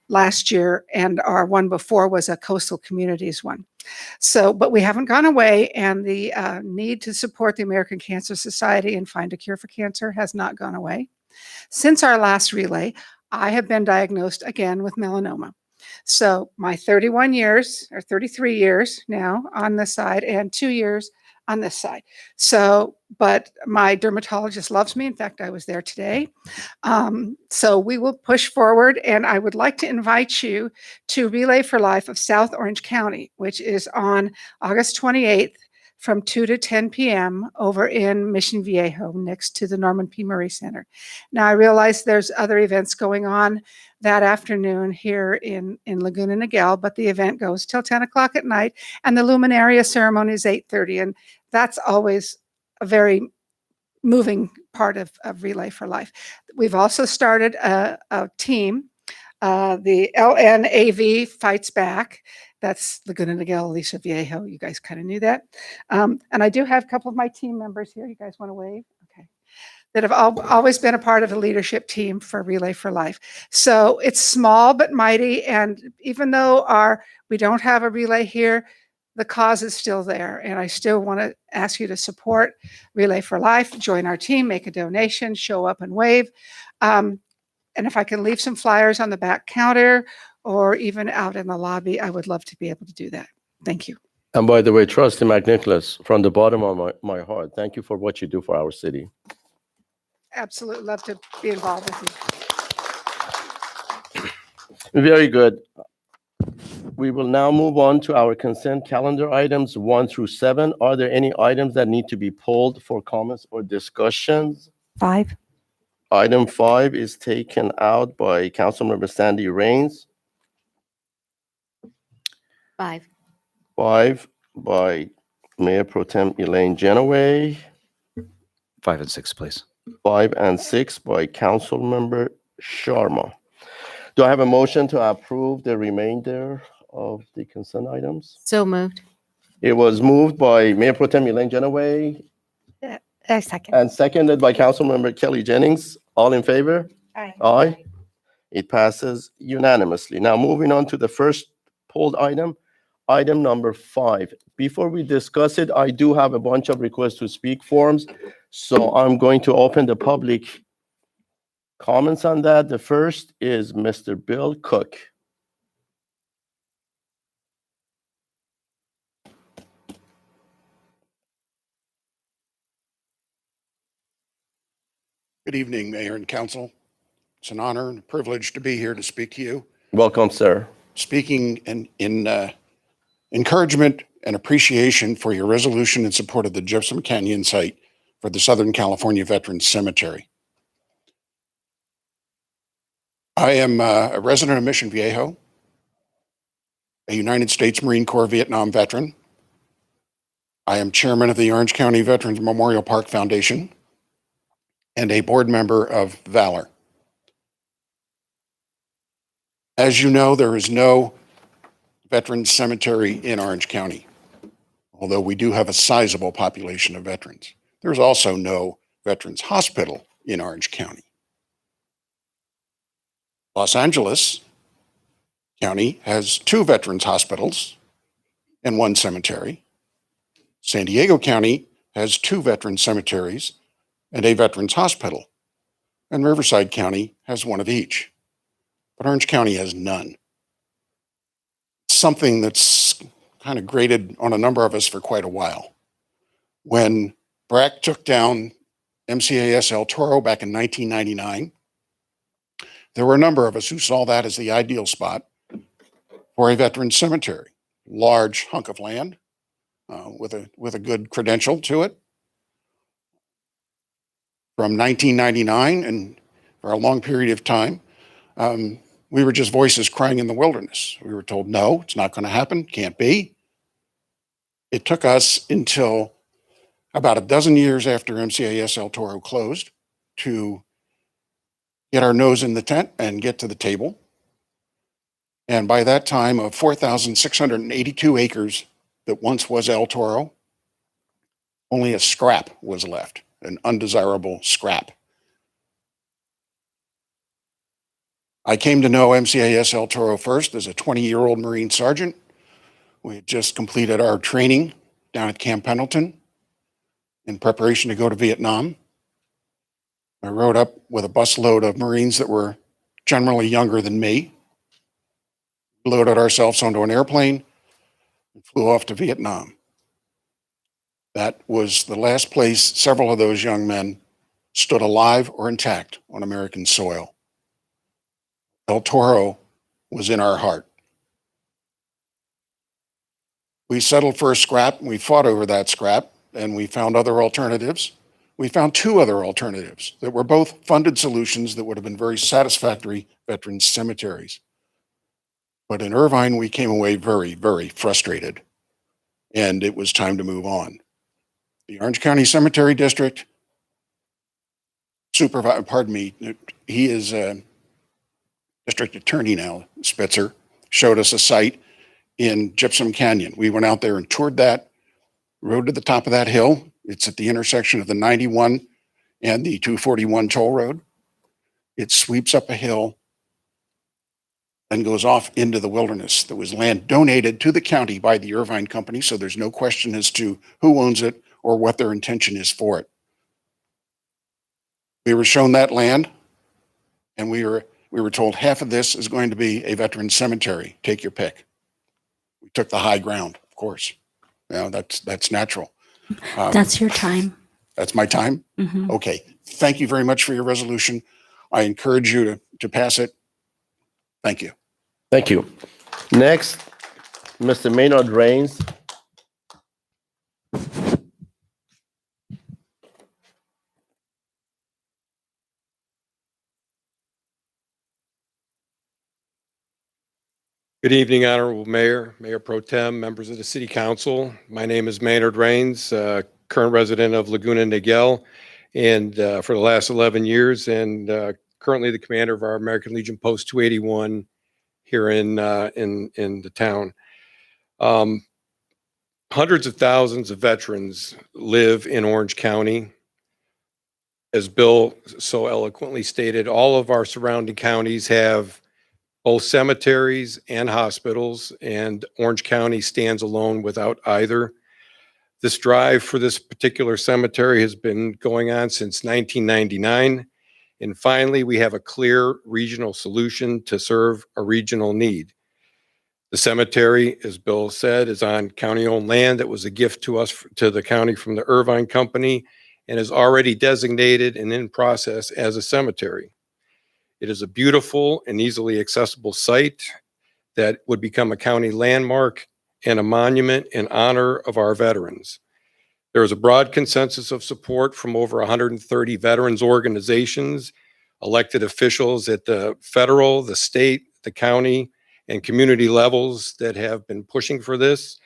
Speaker 20: last year, and our one before was a coastal communities one. So, but we haven't gone away, and the need to support the American Cancer Society and find a cure for cancer has not gone away. Since our last relay, I have been diagnosed again with melanoma. So my 31 years or 33 years now on this side and 2 years on this side. So, but my dermatologist loves me. In fact, I was there today. So we will push forward, and I would like to invite you to Relay for Life of South Orange County, which is on August 28th from 2 to 10 p.m. over in Mission Viejo next to the Norman P. Murray Center. Now, I realize there's other events going on that afternoon here in Laguna Niguel, but the event goes till 10 o'clock at night, and the Luminaria ceremony is 8:30, and that's always a very moving part of Relay for Life. We've also started a team, the LNAV Fights Back. That's Laguna Niguel, Alicia Viejo. You guys kind of knew that. And I do have a couple of my team members here. You guys want to wave? Okay. That have always been a part of the leadership team for Relay for Life. So it's small but mighty. And even though we don't have a relay here, the cause is still there. And I still want to ask you to support Relay for Life, join our team, make a donation, show up and wave. And if I can leave some flyers on the back counter or even out in the lobby, I would love to be able to do that. Thank you.
Speaker 2: And by the way, Trustee McNicholas, from the bottom of my heart, thank you for what you do for our city.
Speaker 20: Absolutely love to be involved with you.
Speaker 2: Very good. We will now move on to our consent calendar items 1 through 7. Are there any items that need to be pulled for comments or discussions?
Speaker 18: 5.
Speaker 2: Item 5 is taken out by Councilmember Sandy Rains.
Speaker 7: 5.
Speaker 2: 5 by Mayor Pro Tem Elaine Genoway.
Speaker 13: 5 and 6, please.
Speaker 2: 5 and 6 by Councilmember Sharma. Do I have a motion to approve the remainder of the consent items?
Speaker 7: So moved.
Speaker 2: It was moved by Mayor Pro Tem Elaine Genoway
Speaker 3: I second.
Speaker 2: and seconded by Councilmember Kelly Jennings. All in favor?
Speaker 3: Aye.
Speaker 2: Aye. It passes unanimously. Now, moving on to the first pulled item, item number 5. Before we discuss it, I do have a bunch of requests to speak forms, so I'm going to open the public comments on that. The first is Mr. Bill Cook.
Speaker 21: Good evening, Mayor and Council. It's an honor and a privilege to be here to speak to you.
Speaker 2: Welcome, sir.
Speaker 21: Speaking in encouragement and appreciation for your resolution in support of the Gypsum Canyon site for the Southern California Veterans Cemetery. I am a resident of Mission Viejo, a United States Marine Corps Vietnam veteran. I am chairman of the Orange County Veterans Memorial Park Foundation and a board member of Valor. As you know, there is no veterans cemetery in Orange County, although we do have a sizable population of veterans. There's also no veterans hospital in Orange County. Los Angeles County has 2 veterans hospitals and 1 cemetery. San Diego County has 2 veterans cemeteries and a veterans hospital. And Riverside County has 1 of each. But Orange County has none. Something that's kind of grated on a number of us for quite a while. When BRAC took down MCAS El Toro back in 1999, there were a number of us who saw that as the ideal spot for a veterans cemetery. Large hunk of land with a good credential to it. From 1999 and for a long period of time, we were just voices crying in the wilderness. We were told, no, it's not going to happen, can't be. It took us until about a dozen years after MCAS El Toro closed to get our nose in the tent and get to the table. And by that time, of 4,682 acres that once was El Toro, only a scrap was left, an undesirable scrap. I came to know MCAS El Toro first as a 20-year-old Marine sergeant. We had just completed our training down at Camp Pendleton in preparation to go to Vietnam. I rode up with a busload of Marines that were generally younger than me. loaded ourselves onto an airplane, and flew off to Vietnam. That was the last place several of those young men stood alive or intact on American soil. El Toro was in our heart. We settled for a scrap, and we fought over that scrap, and we found other alternatives. We found two other alternatives that were both funded solutions that would have been very satisfactory veterans cemeteries. But in Irvine, we came away very, very frustrated, and it was time to move on. The Orange County Cemetery District supervisor, pardon me, he is a district attorney now, Spitzer, showed us a site in Gypsum Canyon. We went out there and toured that, rode to the top of that hill. It's at the intersection of the 91 and the 241 toll road. It sweeps up a hill and goes off into the wilderness. There was land donated to the county by the Irvine Company, so there's no question as to who owns it or what their intention is for it. We were shown that land, and we were told half of this is going to be a veteran cemetery. Take your pick. We took the high ground, of course. That's natural.
Speaker 4: That's your time.
Speaker 21: That's my time?
Speaker 4: Mhm.
Speaker 21: Okay. Thank you very much for your resolution. I encourage you to pass it. Thank you.
Speaker 2: Thank you. Next, Mr. Maynard Rains.
Speaker 6: Good evening, Honorable Mayor, Mayor Pro Tem, members of the City Council. My name is Maynard Rains, current resident of Laguna Niguel, and for the last 11 years, and currently the commander of our American Legion Post 281 here in the town. Hundreds of thousands of veterans live in Orange County. As Bill so eloquently stated, all of our surrounding counties have both cemeteries and hospitals, and Orange County stands alone without either. This drive for this particular cemetery has been going on since 1999, and finally we have a clear regional solution to serve a regional need. The cemetery, as Bill said, is on county-owned land that was a gift to us, to the county from the Irvine Company, and is already designated and in process as a cemetery. It is a beautiful and easily accessible site that would become a county landmark and a monument in honor of our veterans. There is a broad consensus of support from over 130 veterans organizations, elected officials at the federal, the state, the county, and community levels that have been pushing for this.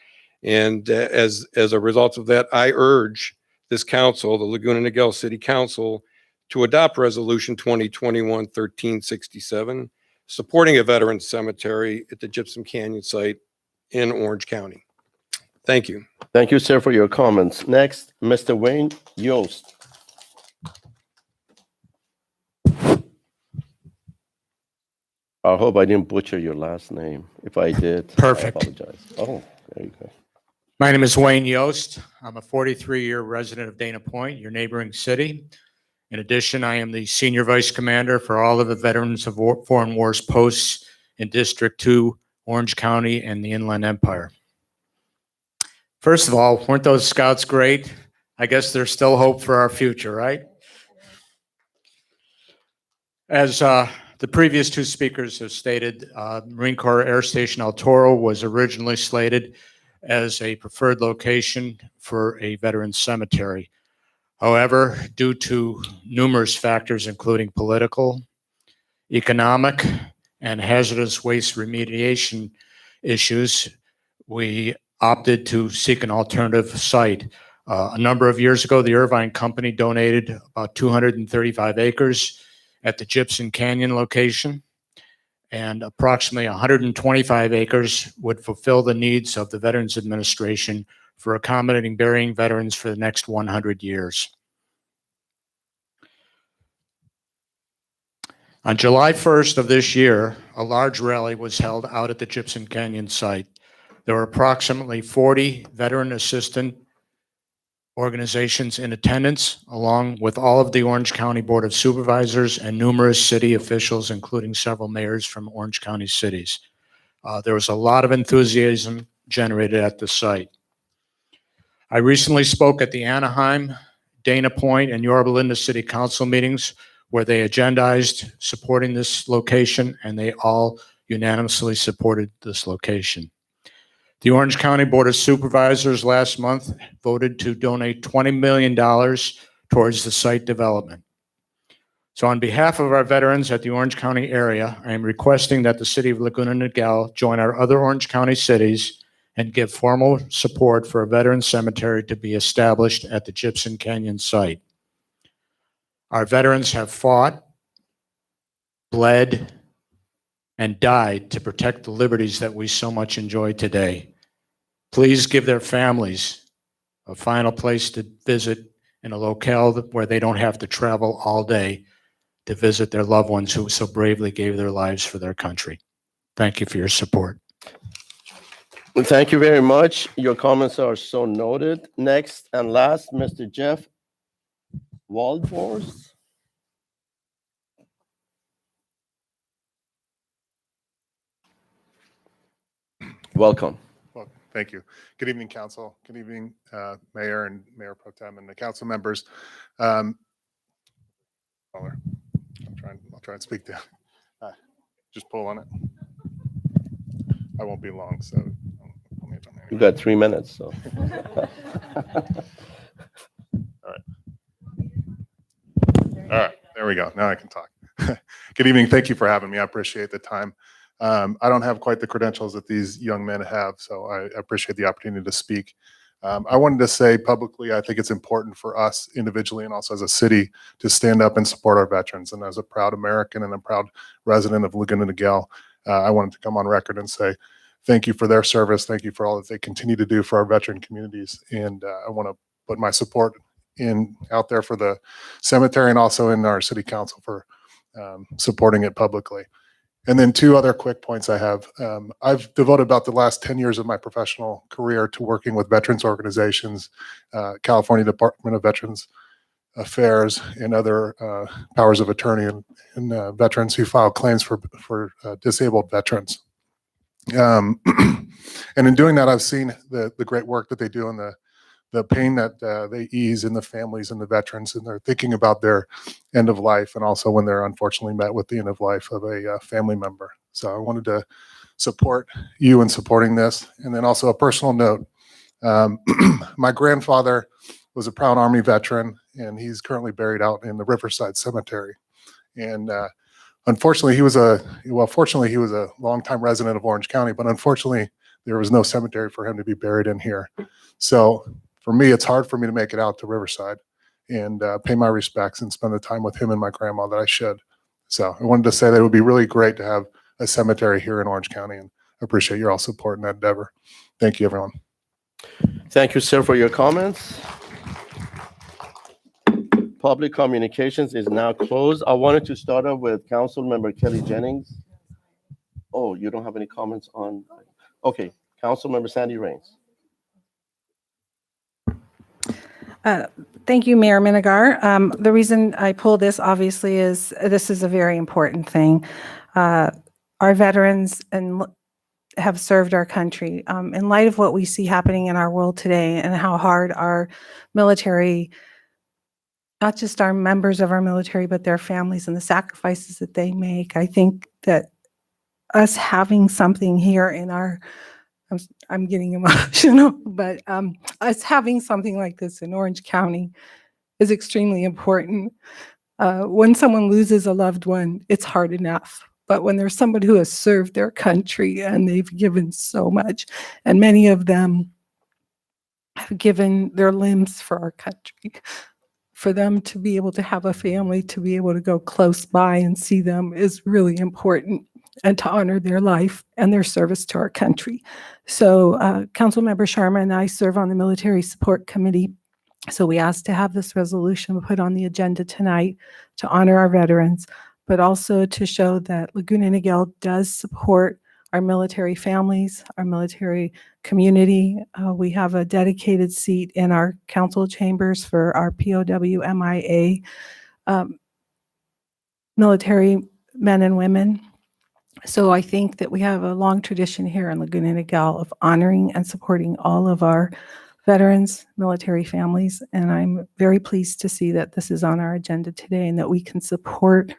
Speaker 6: And as a result of that, I urge this council, the Laguna Niguel City Council, to adopt Resolution 2021-1367, supporting a veterans cemetery at the Gypsum Canyon site in Orange County. Thank you.
Speaker 2: Thank you, sir, for your comments. Next, Mr. Wayne Yost. I hope I didn't butcher your last name. If I did,
Speaker 1: Perfect.
Speaker 2: I apologize. Oh, there you go.
Speaker 1: My name is Wayne Yost. I'm a 43-year resident of Dana Point, your neighboring city. In addition, I am the Senior Vice Commander for all of the Veterans of Foreign Wars posts in District 2, Orange County, and the Inland Empire. First of all, weren't those scouts great? I guess there's still hope for our future, right? As the previous two speakers have stated, Marine Corps Air Station El Toro was originally slated as a preferred location for a veterans cemetery. However, due to numerous factors, including political, economic, and hazardous waste remediation issues, we opted to seek an alternative site. A number of years ago, the Irvine Company donated about 235 acres at the Gypsum Canyon location, and approximately 125 acres would fulfill the needs of the Veterans Administration for accommodating burying veterans for the next 100 years. On July 1st of this year, a large rally was held out at the Gypsum Canyon site. There were approximately 40 veteran assistant organizations in attendance, along with all of the Orange County Board of Supervisors and numerous city officials, including several mayors from Orange County cities.
Speaker 5: There was a lot of enthusiasm generated at the site. I recently spoke at the Anaheim, Dana Point, and Yorba Linda City Council meetings where they agendized supporting this location, and they all unanimously supported this location. The Orange County Board of Supervisors last month voted to donate $20 million towards the site development. So on behalf of our veterans at the Orange County area, I am requesting that the city of Laguna Niguel join our other Orange County cities and give formal support for a veteran cemetery to be established at the Gypsum Canyon site. Our veterans have fought, bled, and died to protect the liberties that we so much enjoy today. Please give their families a final place to visit in a locale where they don't have to travel all day to visit their loved ones who so bravely gave their lives for their country. Thank you for your support.
Speaker 2: Well, thank you very much. Your comments are so noted. Next and last, Mr. Jeff Waldhorst. Welcome.
Speaker 22: Well, thank you. Good evening, Council. Good evening, Mayor and Mayor Pro Tem and the council members. I'll try and speak to. Just pull on it. I won't be long, so.
Speaker 2: You got 3 minutes, so.
Speaker 22: All right, there we go. Now I can talk. Good evening. Thank you for having me. I appreciate the time. I don't have quite the credentials that these young men have, so I appreciate the opportunity to speak. I wanted to say publicly, I think it's important for us individually and also as a city to stand up and support our veterans. And as a proud American and a proud resident of Laguna Niguel, I wanted to come on record and say thank you for their service. Thank you for all that they continue to do for our veteran communities. And I want to put my support out there for the cemetery and also in our city council for supporting it publicly. And then 2 other quick points I have. I've devoted about the last 10 years of my professional career to working with veterans organizations, California Department of Veterans Affairs, and other powers of attorney and veterans who file claims for disabled veterans. And in doing that, I've seen the great work that they do and the pain that they ease in the families and the veterans, and they're thinking about their end of life and also when they're unfortunately met with the end of life of a family member. So I wanted to support you in supporting this. And then also a personal note, my grandfather was a proud Army veteran, and he's currently buried out in the Riverside Cemetery. And unfortunately, fortunately, he was a longtime resident of Orange County, but unfortunately, there was no cemetery for him to be buried in here. So for me, it's hard for me to make it out to Riverside and pay my respects and spend the time with him and my grandma that I should. So I wanted to say that it would be really great to have a cemetery here in Orange County, and I appreciate your all support in that endeavor. Thank you, everyone.
Speaker 2: Thank you, sir, for your comments. Public communications is now closed. I wanted to start off with Councilmember Kelly Jennings. Oh, you don't have any comments on? Okay, Councilmember Sandy Rains.
Speaker 23: Thank you, Mayor Minigar. The reason I pulled this obviously is this is a very important thing. Our veterans have served our country. In light of what we see happening in our world today and how hard our military, not just our members of our military, but their families and the sacrifices that they make, I think that us having something here in our, I'm getting emotional, but us having something like this in Orange County is extremely important. When someone loses a loved one, it's hard enough. But when there's somebody who has served their country and they've given so much, and many of them have given their limbs for our country, for them to be able to have a family, to be able to go close by and see them is really important, and to honor their life and their service to our country. So Councilmember Sharma and I serve on the Military Support Committee. So we asked to have this resolution put on the agenda tonight to honor our veterans, but also to show that Laguna Niguel does support our military families, our military community. We have a dedicated seat in our council chambers for our POW MIA military men and women. So I think that we have a long tradition here in Laguna Niguel of honoring and supporting all of our veterans, military families, and I'm very pleased to see that this is on our agenda today and that we can support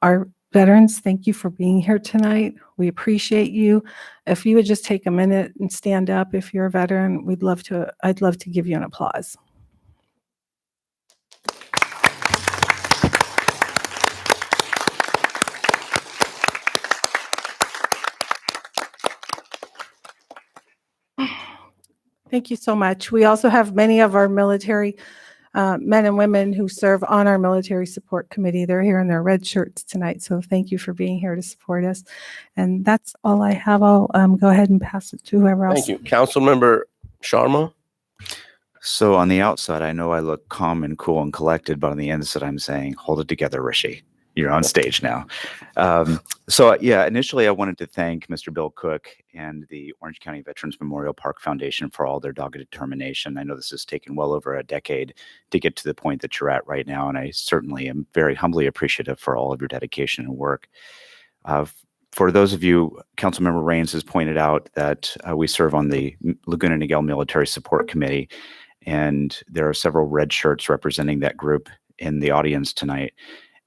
Speaker 23: our veterans. Thank you for being here tonight. We appreciate you. If you would just take a minute and stand up if you're a veteran, I'd love to give you an applause. Thank you so much. We also have many of our military men and women who serve on our military support committee. They're here in their red shirts tonight, so thank you for being here to support us. And that's all I have. I'll go ahead and pass it to whoever else.
Speaker 2: Thank you. Councilmember Sharma?
Speaker 13: So on the outside, I know I look calm and cool and collected, but on the inside, I'm saying, hold it together, Rishi. You're on stage now. Initially, I wanted to thank Mr. Bill Cook and the Orange County Veterans Memorial Park Foundation for all their dogged determination. I know this has taken well over a decade to get to the point that you're at right now, and I certainly am very humbly appreciative for all of your dedication and work. For those of you, Councilmember Rains has pointed out that we serve on the Laguna Niguel Military Support Committee, and there are several red shirts representing that group in the audience tonight.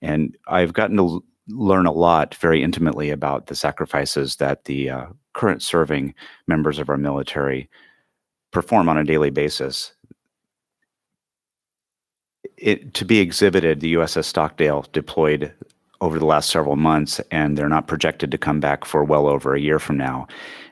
Speaker 13: And I've gotten to learn a lot very intimately about the sacrifices that the current serving members of our military perform on a daily basis. To be exhibited, the USS Stockdale deployed over the last several months, and they're not projected to come back for well over a year from now.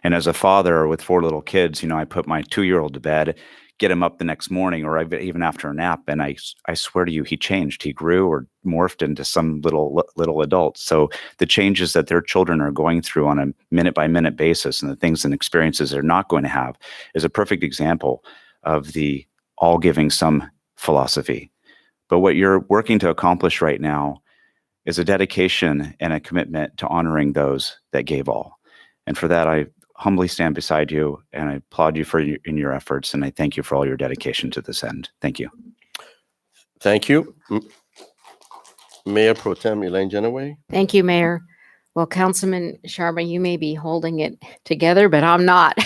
Speaker 13: And as a father with 4 little kids, I put my 2-year-old to bed, get him up the next morning or even after a nap, and I swear to you, he changed. He grew or morphed into some little adult. So the changes that their children are going through on a minute-by-minute basis and the things and experiences they're not going to have is a perfect example of the all giving some philosophy. But what you're working to accomplish right now is a dedication and a commitment to honoring those that gave all. And for that, I humbly stand beside you, and I applaud you in your efforts, and I thank you for all your dedication to this end. Thank you.
Speaker 2: Thank you. Mayor Pro Tem Elaine Genoway?
Speaker 7: Thank you, Mayor. Well, Councilman Sharma, you may be holding it together, but I'm not.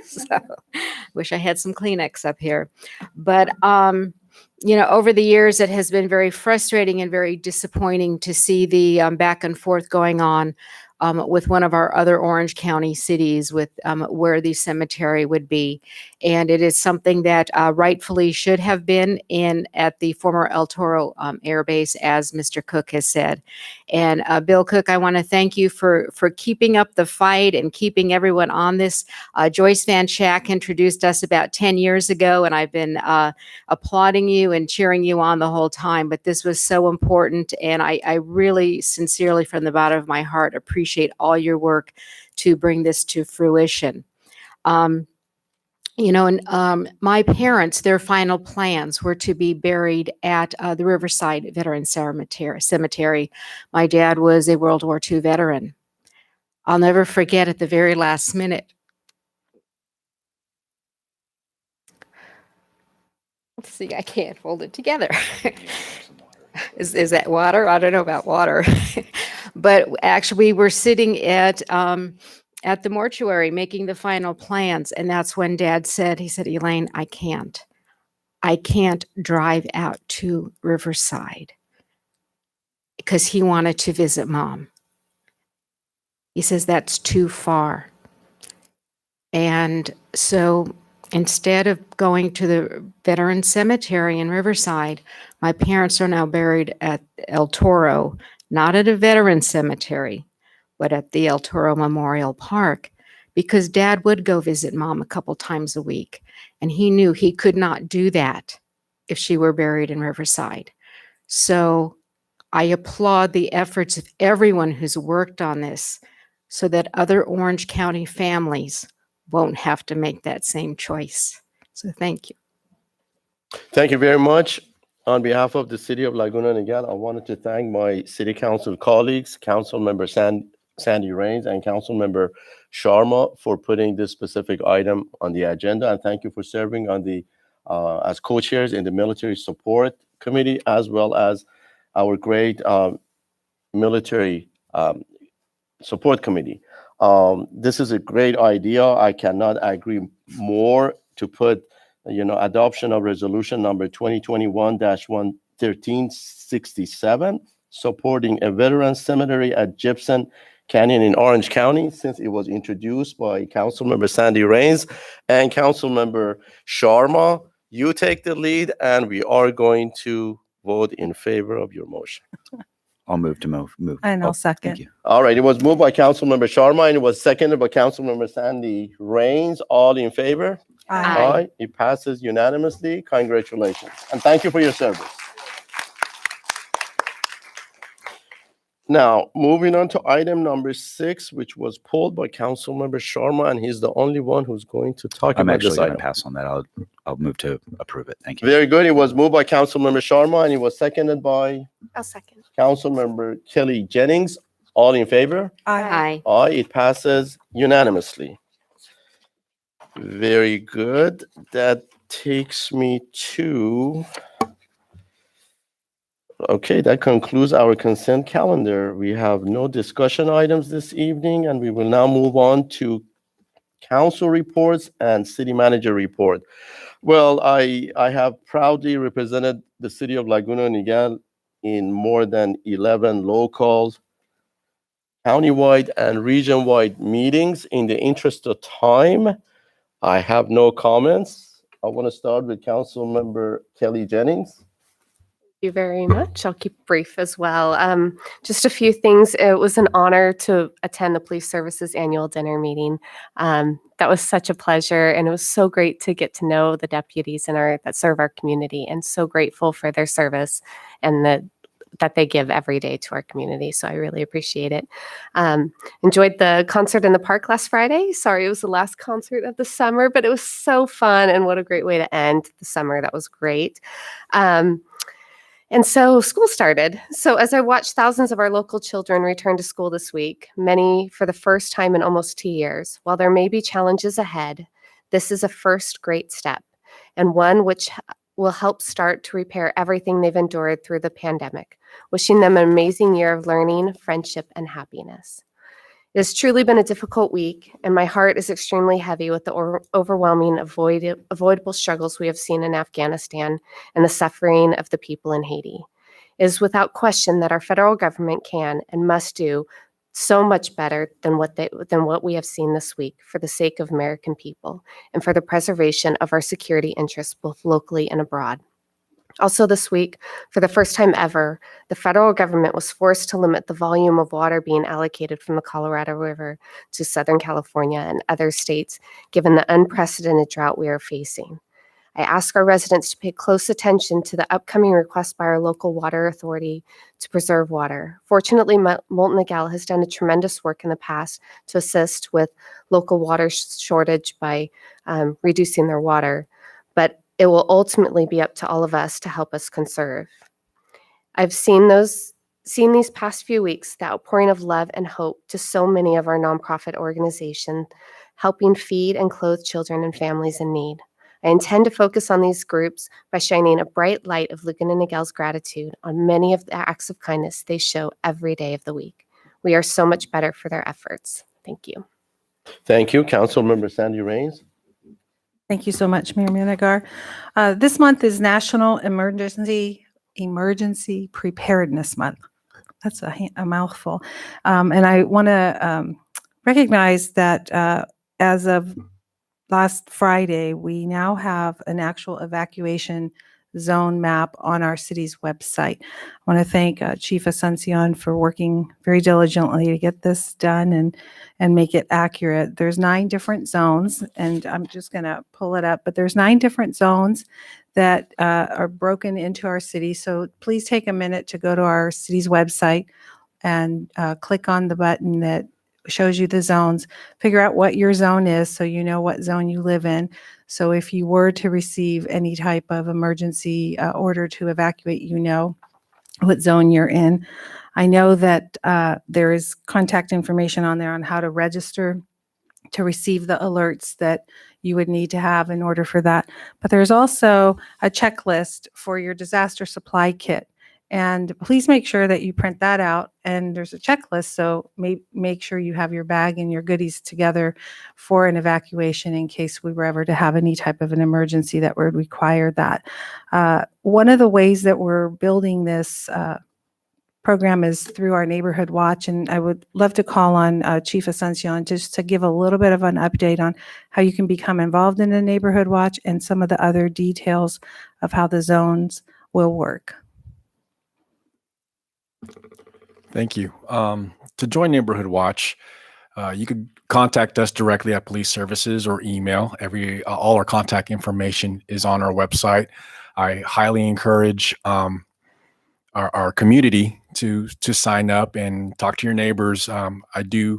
Speaker 7: So wish I had some Kleenex up here. But, over the years, it has been very frustrating and very disappointing to see the back and forth going on with one of our other Orange County cities with where the cemetery would be. And it is something that rightfully should have been at the former El Toro Air Base, as Mr. Cook has said. And Bill Cook, I want to thank you for keeping up the fight and keeping everyone on this. Joyce Van Schack introduced us about 10 years ago, and I've been applauding you and cheering you on the whole time. But this was so important, and I really sincerely, from the bottom of my heart, appreciate all your work to bring this to fruition. My parents, their final plans were to be buried at the Riverside Veterans Cemetery. My dad was a World War II veteran. I'll never forget at the very last minute. Let's see, I can't hold it together. Is that water? I don't know about water. But actually, we were sitting at the mortuary making the final plans. And that's when Dad said, Elaine, I can't drive out to Riverside, because he wanted to visit Mom. He says, that's too far. And so instead of going to the Veterans Cemetery in Riverside, my parents are now buried at El Toro, not at a veteran cemetery, but at the El Toro Memorial Park, because Dad would go visit Mom a couple times a week, and he knew he could not do that if she were buried in Riverside. So I applaud the efforts of everyone who's worked on this so that other Orange County families won't have to make that same choice. So thank you.
Speaker 2: Thank you very much. On behalf of the City of Laguna Niguel, I wanted to thank my City Council colleagues, Councilmember Sandy Rains and Councilmember Sharma, for putting this specific item on the agenda. And thank you for serving on the as co-chairs in the Military Support Committee, as well as our great military Support Committee. This is a great idea. I cannot agree more to put, adoption of resolution number 2021-11367, supporting a veteran cemetery at Gibson Canyon in Orange County, since it was introduced by Councilmember Sandy Rains and Councilmember Sharma. You take the lead, and we are going to vote in favor of your motion.
Speaker 13: I'll move to move.
Speaker 23: And I'll
Speaker 13: Oh,
Speaker 23: second.
Speaker 13: Thank you.
Speaker 2: All right, it was moved by Councilmember Sharma and it was seconded by Councilmember Sandy Rains. All in favor?
Speaker 23: Aye.
Speaker 2: It passes unanimously. Congratulations. And thank you for your service. Now, moving on to item number 6, which was pulled by Councilmember Sharma, and he's the only one who's going to talk
Speaker 13: I'm
Speaker 2: about
Speaker 13: actually
Speaker 2: this
Speaker 13: going to
Speaker 2: item.
Speaker 13: pass on that. I'll move to approve it. Thank you.
Speaker 2: Very good. It was moved by Councilmember Sharma and it was seconded by
Speaker 7: I'll second.
Speaker 2: Councilmember Kelly Jennings. All in favor?
Speaker 7: Aye.
Speaker 2: Aye, it passes unanimously. Very good. That takes me to, okay, that concludes our consent calendar. We have no discussion items this evening, and we will now move on to council reports and city manager report. Well, I have proudly represented the city of Laguna Niguel in more than 11 local, countywide, and region-wide meetings. In the interest of time, I have no comments. I want to start with Councilmember Kelly Jennings.
Speaker 8: Thank you very much. I'll keep brief as well. Just a few things. It was an honor to attend the Police Services Annual Dinner Meeting. That was such a pleasure, and it was so great to get to know the deputies that serve our community, and so grateful for their service and that they give every day to our community. So I really appreciate it. Enjoyed the concert in the park last Friday. Sorry, it was the last concert of the summer, but it was so fun, and what a great way to end the summer. That was great. And so school started. So as I watched thousands of our local children return to school this week, many for the first time in almost 2 years, while there may be challenges ahead, this is a first great step, and one which will help start to repair everything they've endured through the pandemic. Wishing them an amazing year of learning, friendship, and happiness. It has truly been a difficult week, and my heart is extremely heavy with the overwhelming avoidable struggles we have seen in Afghanistan and the suffering of the people in Haiti. It is without question that our federal government can and must do so much better than what we have seen this week for the sake of American people and for the preservation of our security interests both locally and abroad. Also this week, for the first time ever, the federal government was forced to limit the volume of water being allocated from the Colorado River to Southern California and other states, given the unprecedented drought we are facing. I ask our residents to pay close attention to the upcoming request by our local water authority to preserve water. Fortunately, Molten Niguel has done a tremendous work in the past to assist with local water shortage by reducing their water, but it will ultimately be up to all of us to help us conserve. I've seen these past few weeks the outpouring of love and hope to so many of our nonprofit organizations, helping feed and clothe children and families in need. I intend to focus on these groups by shining a bright light of Laguna Niguel's gratitude on many of the acts of kindness they show every day of the week. We are so much better for their efforts. Thank you.
Speaker 2: Thank you, Councilmember Sandy Rains.
Speaker 23: Thank you so much, Mayor Manegar. This month is National Emergency Preparedness Month. That's a mouthful. And I want to recognize that as of last Friday, we now have an actual evacuation zone map on our city's website. I want to thank Chief Asuncion for working very diligently to get this done and make it accurate. There's 9 different zones, and I'm just going to pull it up, but there's 9 different zones that are broken into our city. So please take a minute to go to our city's website and click on the button that shows you the zones. Figure out what your zone is so you know what zone you live in. So if you were to receive any type of emergency order to evacuate, you know what zone you're in. I know that there is contact information on there on how to register to receive the alerts that you would need to have in order for that. But there's also a checklist for your disaster supply kit. And please make sure that you print that out. And there's a checklist, so make sure you have your bag and your goodies together for an evacuation in case we were ever to have any type of an emergency that would require that. One of the ways that we're building this program is through our Neighborhood Watch, and I would love to call on Chief Asuncion just to give a little bit of an update on how you can become involved in a Neighborhood Watch and some of the other details of how the zones will work.
Speaker 9: Thank you. To join Neighborhood Watch, you could contact us directly at Police Services or email. All our contact information is on our website. I highly encourage our community to sign up and talk to your neighbors. I do,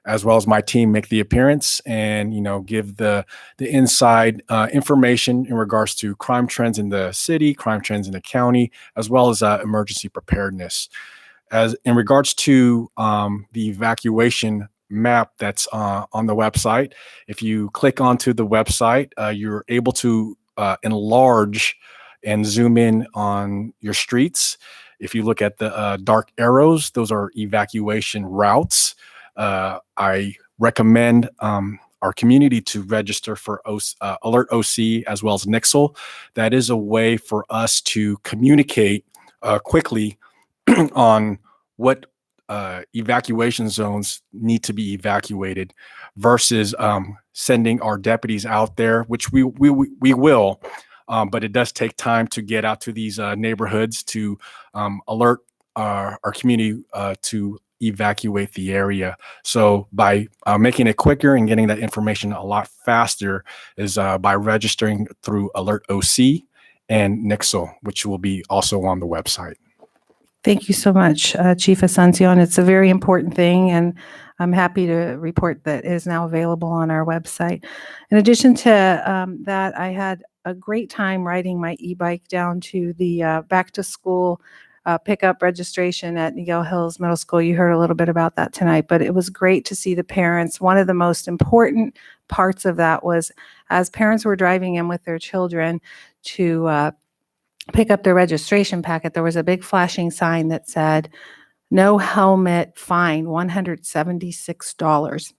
Speaker 9: as well as my team, make the appearance and give the inside information in regards to crime trends in the city, crime trends in the county, as well as emergency preparedness. As in regards to the evacuation map that's on the website, if you click onto the website, you're able to enlarge and zoom in on your streets. If you look at the dark arrows, those are evacuation routes. I recommend our community to register for Alert OC as well as Nixle. That is a way for us to communicate quickly on what evacuation zones need to be evacuated versus sending our deputies out there, which we will, but it does take time to get out to these neighborhoods to alert our community to evacuate the area. So by making it quicker and getting that information a lot faster is by registering through Alert OC and Nixle, which will be also on the website.
Speaker 23: Thank you so much, Chief Asuncion. It's a very important thing, and I'm happy to report that it is now available on our website. In addition to that, I had a great time riding my e-bike down to the back to school pickup registration at Niguel Hills Middle School. You heard a little bit about that tonight, but it was great to see the parents. One of the most important parts of that was as parents were driving in with their children to pick up their registration packet, there was a big flashing sign that said, "No helmet fine, $176.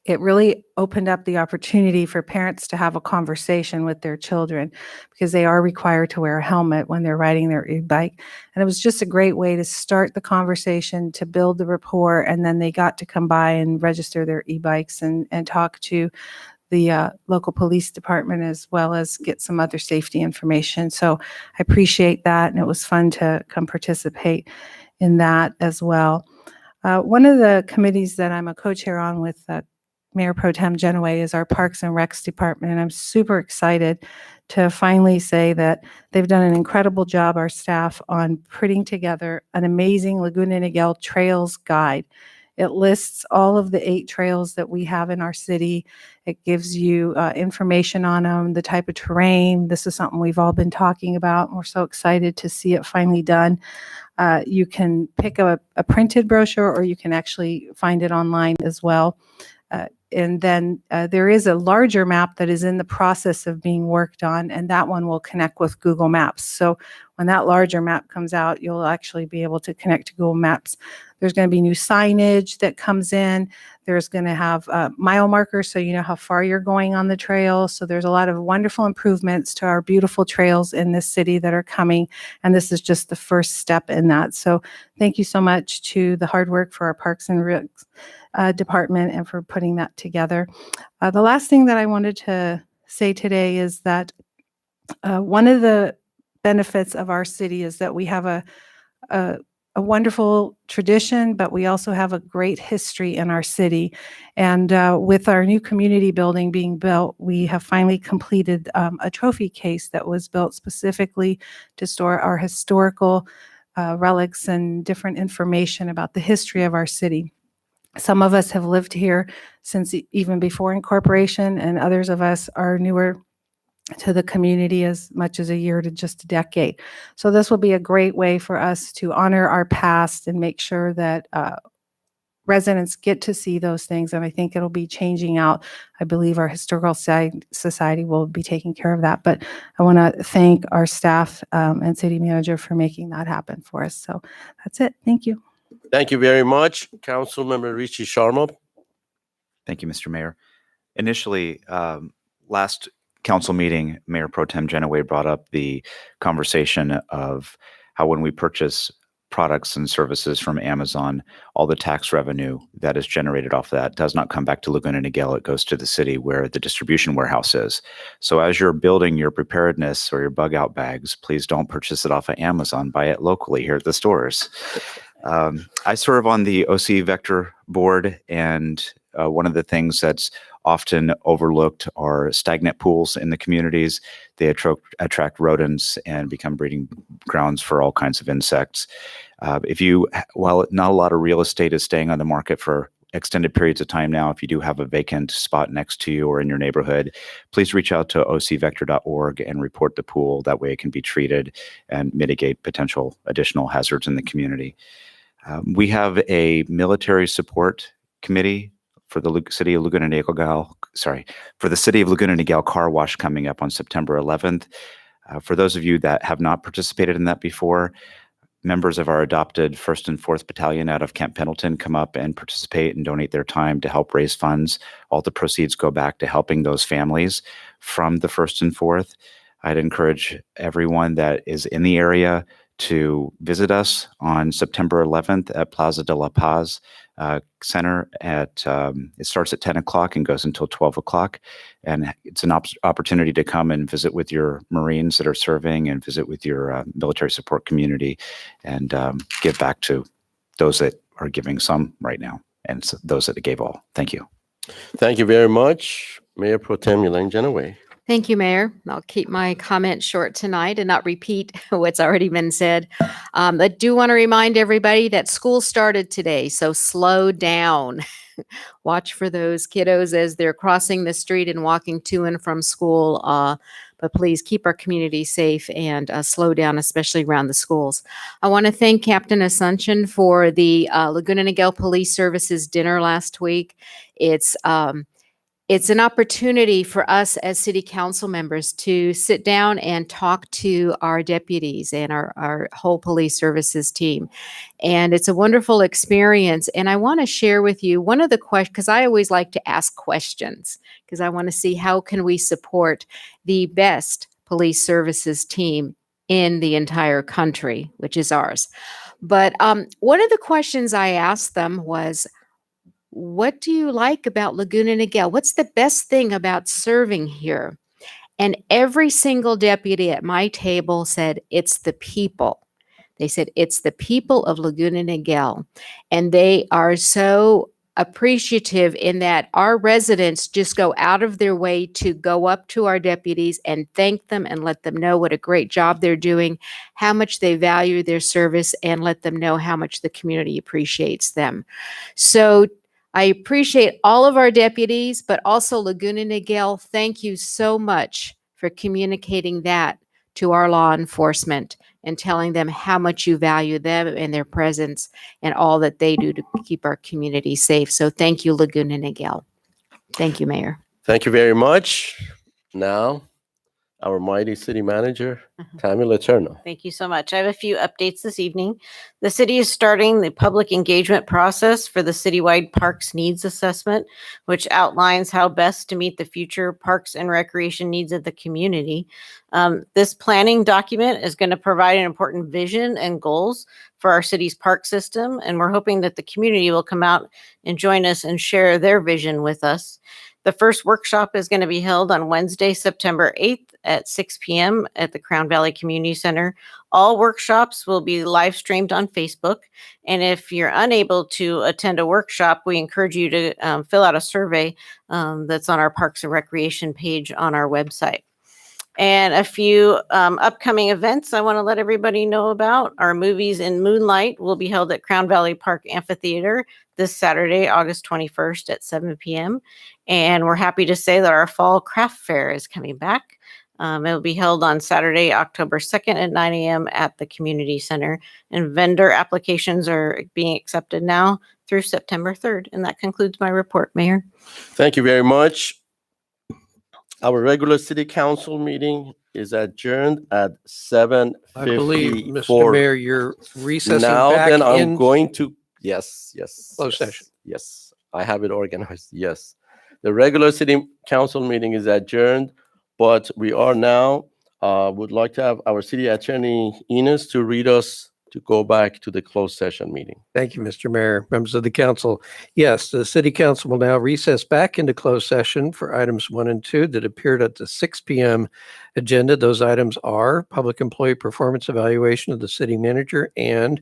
Speaker 23: It really opened up the opportunity for parents to have a conversation with their children because they are required to wear a helmet when they're riding their e-bike. And it was just a great way to start the conversation, to build the rapport, and then they got to come by and register their e-bikes and talk to the local police department as well as get some other safety information. So I appreciate that, and it was fun to come participate in that as well. One of the committees that I'm a co-chair on with Mayor Pro Tem Genoway is our Parks and Recs Department, and I'm super excited to finally say that they've done an incredible job, our staff, on putting together an amazing Laguna Niguel Trails Guide. It lists all of the 8 trails that we have in our city. It gives you information on them, the type of terrain. This is something we've all been talking about, and we're so excited to see it finally done. You can pick up a printed brochure, or you can actually find it online as well. And then there is a larger map that is in the process of being worked on, and that one will connect with Google Maps. So when that larger map comes out, you'll actually be able to connect to Google Maps. There's going to be new signage that comes in. There's going to have mile markers so you know how far you're going on the trail. So there's a lot of wonderful improvements to our beautiful trails in this city that are coming, and this is just the first step in that. So thank you so much to the hard work for our Parks and Recs department and for putting that together. The last thing that I wanted to say today is that one of the benefits of our city is that we have a wonderful tradition, but we also have a great history in our city. And with our new community building being built, we have finally completed a trophy case that was built specifically to store our historical relics and different information about the history of our city. Some of us have lived here since even before incorporation, and others of us are newer to the community as much as a year to just a decade. So this will be a great way for us to honor our past and make sure that residents get to see those things, and I think it'll be changing out. I believe our historical society will be taking care of that. But I want to thank our staff and city manager for making that happen for us. So that's it. Thank you.
Speaker 2: Thank you very much. Councilmember Richie Sharma.
Speaker 13: Thank you, Mr. Mayor. Initially, last council meeting, Mayor Pro Tem Genoway brought up the conversation of how when we purchase products and services from Amazon, all the tax revenue that is generated off that does not come back to Laguna Niguel. It goes to the city where the distribution warehouse is. So as you're building your preparedness or your bug out bags, please don't purchase it off of Amazon. Buy it locally here at the stores. I serve on the OC Vector board, and one of the things that's often overlooked are stagnant pools in the communities. They attract rodents and become breeding grounds for all kinds of insects. While not a lot of real estate is staying on the market for extended periods of time now, if you do have a vacant spot next to you or in your neighborhood, please reach out to ocvector.org and report the pool. That way it can be treated and mitigate potential additional hazards in the community. We have a military support committee for the city of Laguna Niguel, for the city of Laguna Niguel car wash coming up on September 11th. For those of you that have not participated in that before, members of our adopted 1st and 4th Battalion out of Camp Pendleton come up and participate and donate their time to help raise funds. All the proceeds go back to helping those families from the 1st and 4th. I'd encourage everyone that is in the area to visit us on September 11th at Plaza de la Paz Center. It starts at 10 o'clock and goes until 12 o'clock. And it's an opportunity to come and visit with your Marines that are serving and visit with your military support community and give back to those that are giving some right now and those that gave all. Thank you.
Speaker 2: Thank you very much, Mayor Pro Tem Elaine Genoway.
Speaker 7: Thank you, Mayor. I'll keep my comment short tonight and not repeat what's already been said. I do want to remind everybody that school started today, so slow down. Watch for those kiddos as they're crossing the street and walking to and from school. But please keep our community safe and slow down, especially around the schools. I want to thank Captain Asuncion for the Laguna Niguel Police Services dinner last week. It's an opportunity for us as city council members to sit down and talk to our deputies and our whole police services team. And it's a wonderful experience. And I want to share with you one of the questions, because I always like to ask questions, because I want to see how can we support the best police services team in the entire country, which is ours. But one of the questions I asked them was, what do you like about Laguna Niguel? What's the best thing about serving here? And every single deputy at my table said, it's the people. They said, it's the people of Laguna Niguel. And they are so appreciative in that our residents just go out of their way to go up to our deputies and thank them and let them know what a great job they're doing, how much they value their service, and let them know how much the community appreciates them. So I appreciate all of our deputies, but also Laguna Niguel. Thank you so much for communicating that to our law enforcement and telling them how much you value them and their presence and all that they do to keep our community safe. So thank you, Laguna Niguel. Thank you, Mayor.
Speaker 2: Thank you very much. Now, our mighty city manager, Tammy Letourneau.
Speaker 19: Thank you so much. I have a few updates this evening. The city is starting the public engagement process for the citywide parks needs assessment, which outlines how best to meet the future parks and recreation needs of the community. This planning document is going to provide an important vision and goals for our city's park system, and we're hoping that the community will come out and join us and share their vision with us. The first workshop is going to be held on Wednesday, September 8th at 6 p.m. at the Crown Valley Community Center. All workshops will be live streamed on Facebook. And if you're unable to attend a workshop, we encourage you to fill out a survey that's on our Parks and Recreation page on our website. And a few upcoming events I want to let everybody know about. Our Movies in Moonlight will be held at Crown Valley Park Amphitheater this Saturday, August 21st at 7 p.m. And we're happy to say that our Fall Craft Fair is coming back. It'll be held on Saturday, October 2nd at 9 a.m. at the community center. And vendor applications are being accepted now through September 3rd. And that concludes my report, Mayor.
Speaker 2: Thank you very much. Our regular city council meeting is adjourned at 7:54.
Speaker 11: I believe, Mr. Mayor, you're recessing
Speaker 2: Now
Speaker 11: back
Speaker 2: then, I'm
Speaker 11: in
Speaker 2: going to, yes.
Speaker 11: closed
Speaker 2: yes,
Speaker 11: session.
Speaker 2: Yes, I have it organized, yes. The regular city council meeting is adjourned, but we are now, would like to have our city attorney Enos to read us to go back to the closed session meeting.
Speaker 11: Thank you, Mr. Mayor, members of the council. Yes, the city council will now recess back into closed session for items 1 and 2 that appeared at the 6 p.m. agenda. Those items are public employee performance evaluation of the city manager and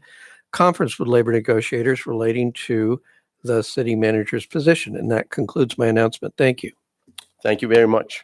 Speaker 11: conference with labor negotiators relating to the city manager's position. And that concludes my announcement. Thank you.
Speaker 2: Thank you very much.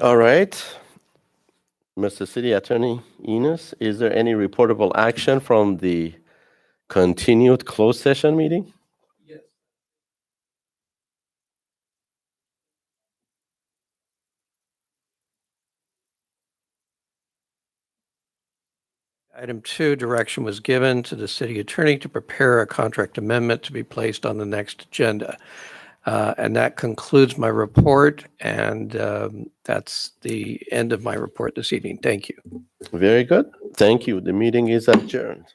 Speaker 2: All right. Mr. City Attorney Enos, is there any reportable action from the continued closed session meeting?
Speaker 11: Item 2, direction was given to the city attorney to prepare a contract amendment to be placed on the next agenda. And that concludes my report, and that's the end of my report this evening. Thank you.
Speaker 2: Very good. Thank you. The meeting is adjourned.